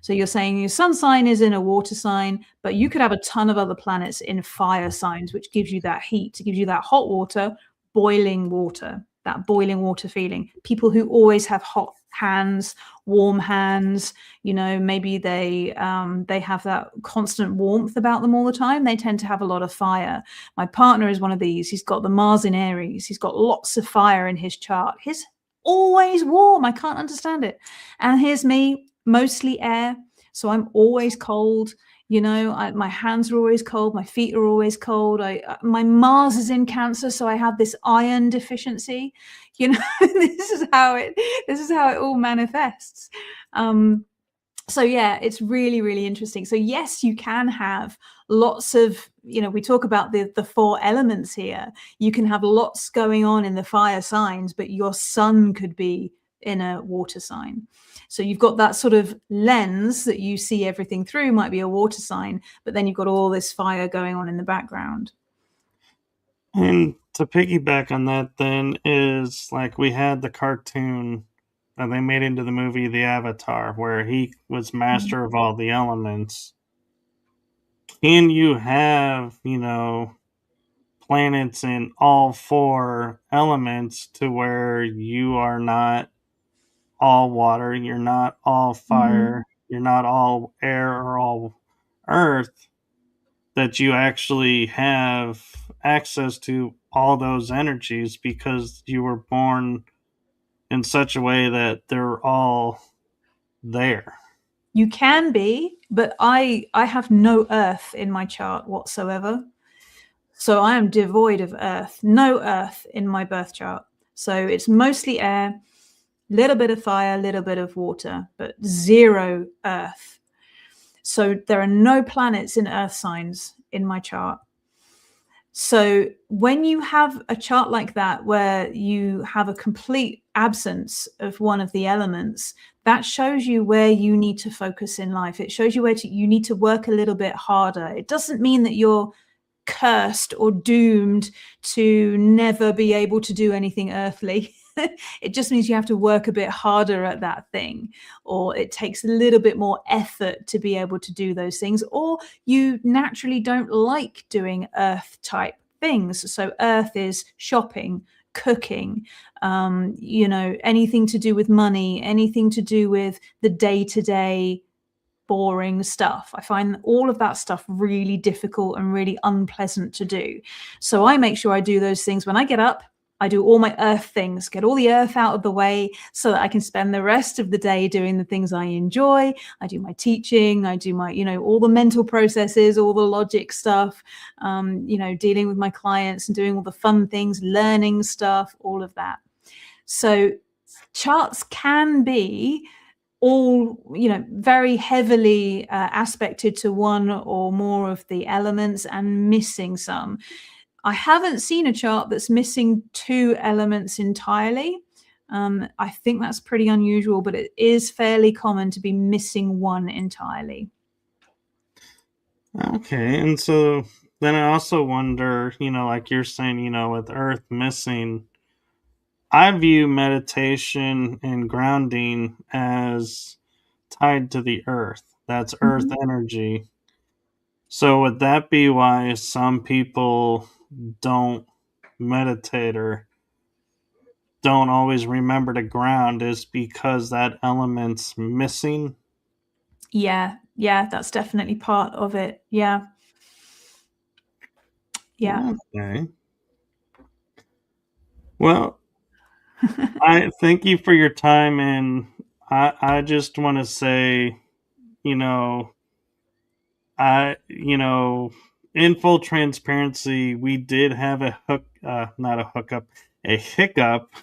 B: So you're saying your sun sign is in a water sign, but you could have a ton of other planets in fire signs, which gives you that heat, it gives you that hot water, that boiling water feeling. People who always have hot hands, warm hands, maybe they have that constant warmth about them all the time. They tend to have a lot of fire. My partner is one of these. He's got the Mars in Aries. He's got lots of fire in his chart. He's always warm. I can't understand it. And here's me, mostly air, so I'm always cold. My hands are always cold, my feet are always cold. My Mars is in Cancer, so I have this iron deficiency. This is how it all manifests. So yeah, it's really, really interesting. So yes, you can have lots of, we talk about the four elements here. You can have lots going on in the fire signs, but your sun could be in a water sign. So you've got that sort of lens that you see everything through, might be a water sign, but then you've got all this fire going on in the background.
A: And to piggyback on that, then, is like we had the cartoon that they made into the movie The Avatar, where he was master of all the elements. Can you have, planets in all four elements to where you are not all water, you're not all fire, you're not all air or all earth, that you actually have access to all those energies because you were born in such a way that they're all there?
B: You can be, but I have no earth in my chart whatsoever. So I am devoid of earth, no earth in my birth chart. So it's mostly air, little bit of fire, little bit of water, but zero earth. So there are no planets in earth signs in my chart. So when you have a chart like that, where you have a complete absence of one of the elements, that shows you where you need to focus in life. It shows you where you need to work a little bit harder. It doesn't mean that you're cursed or doomed to never be able to do anything earthly. It just means you have to work a bit harder at that thing, or it takes a little bit more effort to be able to do those things, or you naturally don't like doing earth type things. So earth is shopping, cooking, anything to do with money, anything to do with the day-to-day boring stuff. I find all of that stuff really difficult and really unpleasant to do. So I make sure I do those things when I get up. I do all my earth things, get all the earth out of the way so that I can spend the rest of the day doing the things I enjoy. I do my teaching, I do my, all the mental processes, all the logic stuff, dealing with my clients and doing all the fun things, learning stuff, all of that. So charts can be all, very heavily aspected to one or more of the elements and missing some. I haven't seen a chart that's missing 2 elements entirely. I think that's pretty unusual, but it is fairly common to be missing one entirely.
A: Okay, and so then I also wonder, like you're saying, with Earth missing, I view meditation and grounding as tied to the Earth. That's Earth
B: Mhm.
A: energy. So would that be why some people don't meditate or don't always remember to ground, is because that element's missing?
B: Yeah, that's definitely part of it. Yeah.
A: Okay. Well, I thank you for your time, and I just want to say, you know, in full transparency, we did have not a hookup, a hiccup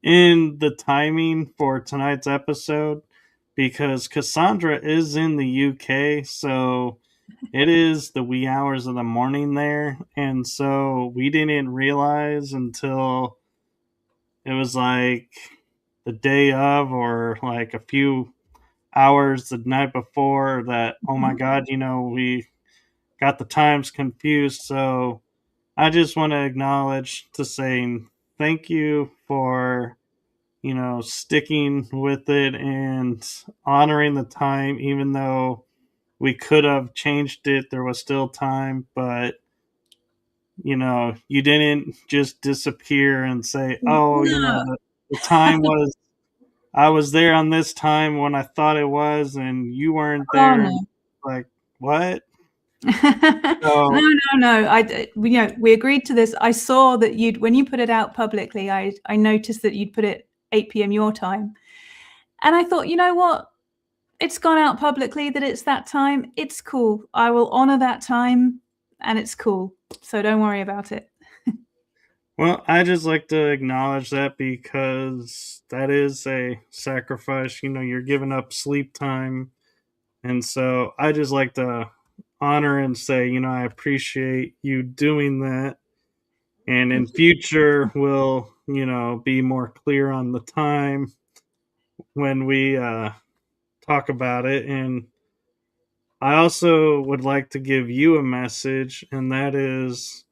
A: in the timing for tonight's episode because Cassandra is in the UK, so it is the wee hours of the morning there, and so we didn't realize until it was like the day of or like a few hours the night before that, oh my
B: Mhm.
A: God, we got the times confused. So I just want to acknowledge to saying thank you for, sticking with it and honoring the time, even though we could have changed it. There was still time, but you didn't just disappear and say, oh,
B: No.
A: the time was, I was there on this time when I thought it was, and you weren't
B: Oh,
A: there.
B: no.
A: And like, what?
B: No,
A: So,
B: no. We agreed to this. I saw that when you put it out publicly, I noticed that you'd put it 8 p.m. your time. And I thought, you know what? It's gone out publicly that it's that time. It's cool. I will honor that time, and it's cool. So don't worry about it.
A: well, I just like to acknowledge that because that is a sacrifice. You're giving up sleep time. And so I just like to honor and say, I appreciate you doing that. And in
B: Thank you.
A: future, we'll, be more clear on the time when we talk about it. And I also would like to give you a message, and that is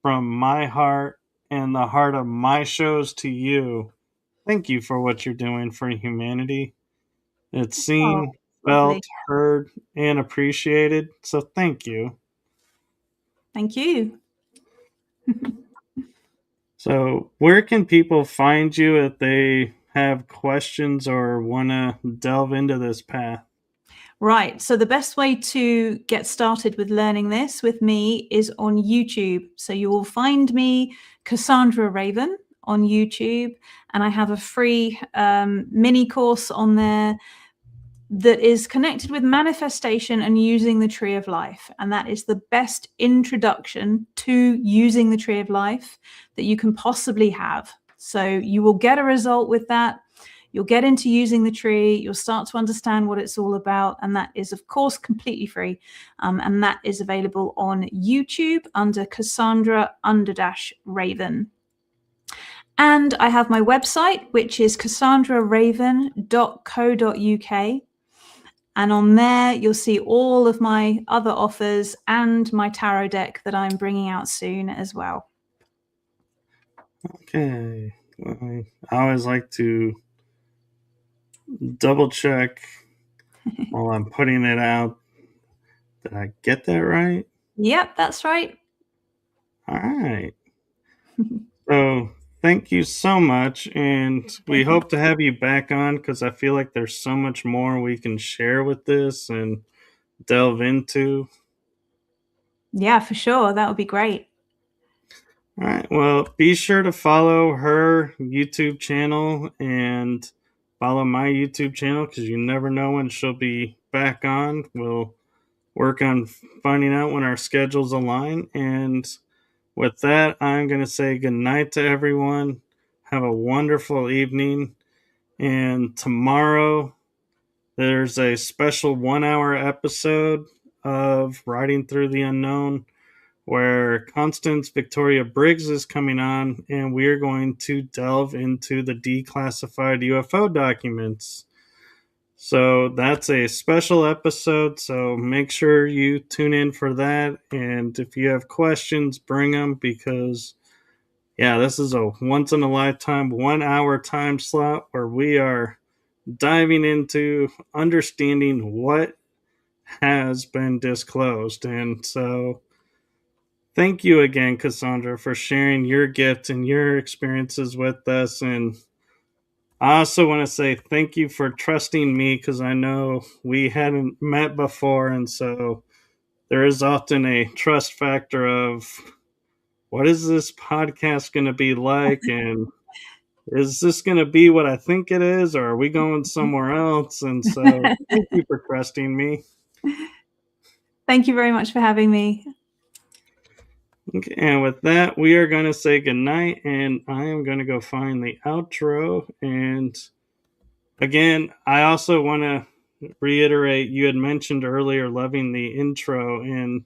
A: from my heart and the heart of my shows to you. Thank you for what you're doing for humanity. It's
B: Oh,
A: seen,
B: lovely.
A: felt, heard, and appreciated. So thank you.
B: Thank you.
A: So, where can people find you if they have questions or want to delve into this path?
B: Right. So the best way to get started with learning this with me is on YouTube. So you will find me, Cassandra Raven, on YouTube, and I have a free mini course on there that is connected with manifestation and using the tree of life. And that is the best introduction to using the tree of life that you can possibly have. So you will get a result with that. You'll get into using the tree. You'll start to understand what it's all about. And that is, of course, completely free. And that is available on YouTube under Cassandra Raven. And I have my website, which is cassandraraven.co.uk. And on there, you'll see all of my other offers and my tarot deck that I'm bringing out soon as well.
A: Okay. Well, I always like to double check while I'm putting it out. Did I get that right?
B: Yep, that's right.
A: All right. So, thank you so much. And we hope to have you back on because I feel like there's so much more we can share with this and delve into.
B: Yeah, for sure. That would be great.
A: All right. Well, be sure to follow her YouTube channel and follow my YouTube channel because you never know when she'll be back on. We'll work on finding out when our schedules align. And with that, I'm going to say good night to everyone. Have a wonderful evening. And tomorrow, there's a special 1 hour episode of Riding Through the Unknown where Constance Victoria Briggs is coming on, and we're going to delve into the declassified UFO documents. So that's a special episode, so make sure you tune in for that. And if you have questions, bring them, because, yeah, this is a once in a lifetime 1 hour time slot where we are diving into understanding what has been disclosed. And so thank you again, Cassandra, for sharing your gift and your experiences with us. And I also want to say thank you for trusting me, because I know we hadn't met before. And so there is often a trust factor of what is this podcast going to be like? And is this going to be what I think it is? Or are we going somewhere else? And so thank you for trusting me.
B: Thank you very much for having me.
A: Okay, and with that, we are going to say goodnight, and I am going to go find the outro. And again, I also want to reiterate, you had mentioned earlier loving the intro, and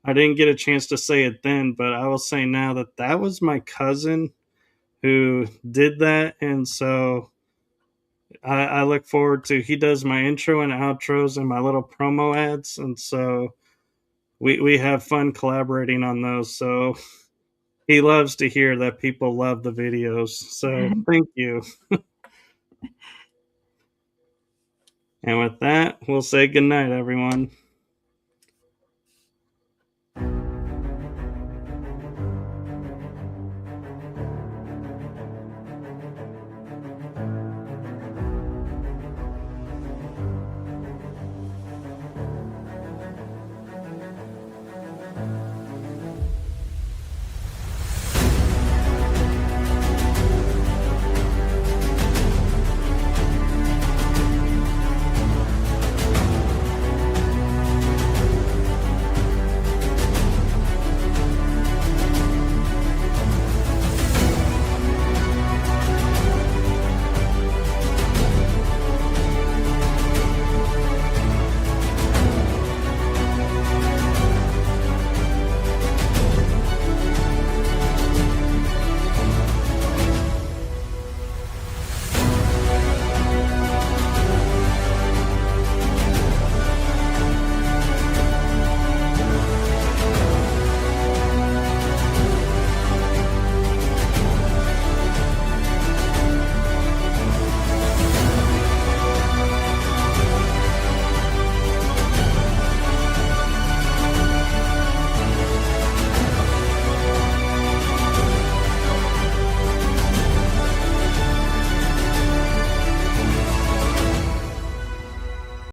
A: I didn't get a chance to say it then, but I will say now that that was my cousin who did that. And so I look forward to, he does my intro and outros and my little promo ads. And so we have fun collaborating on those. So he loves to hear that people love the videos. So thank you. And with that, we'll say goodnight, everyone.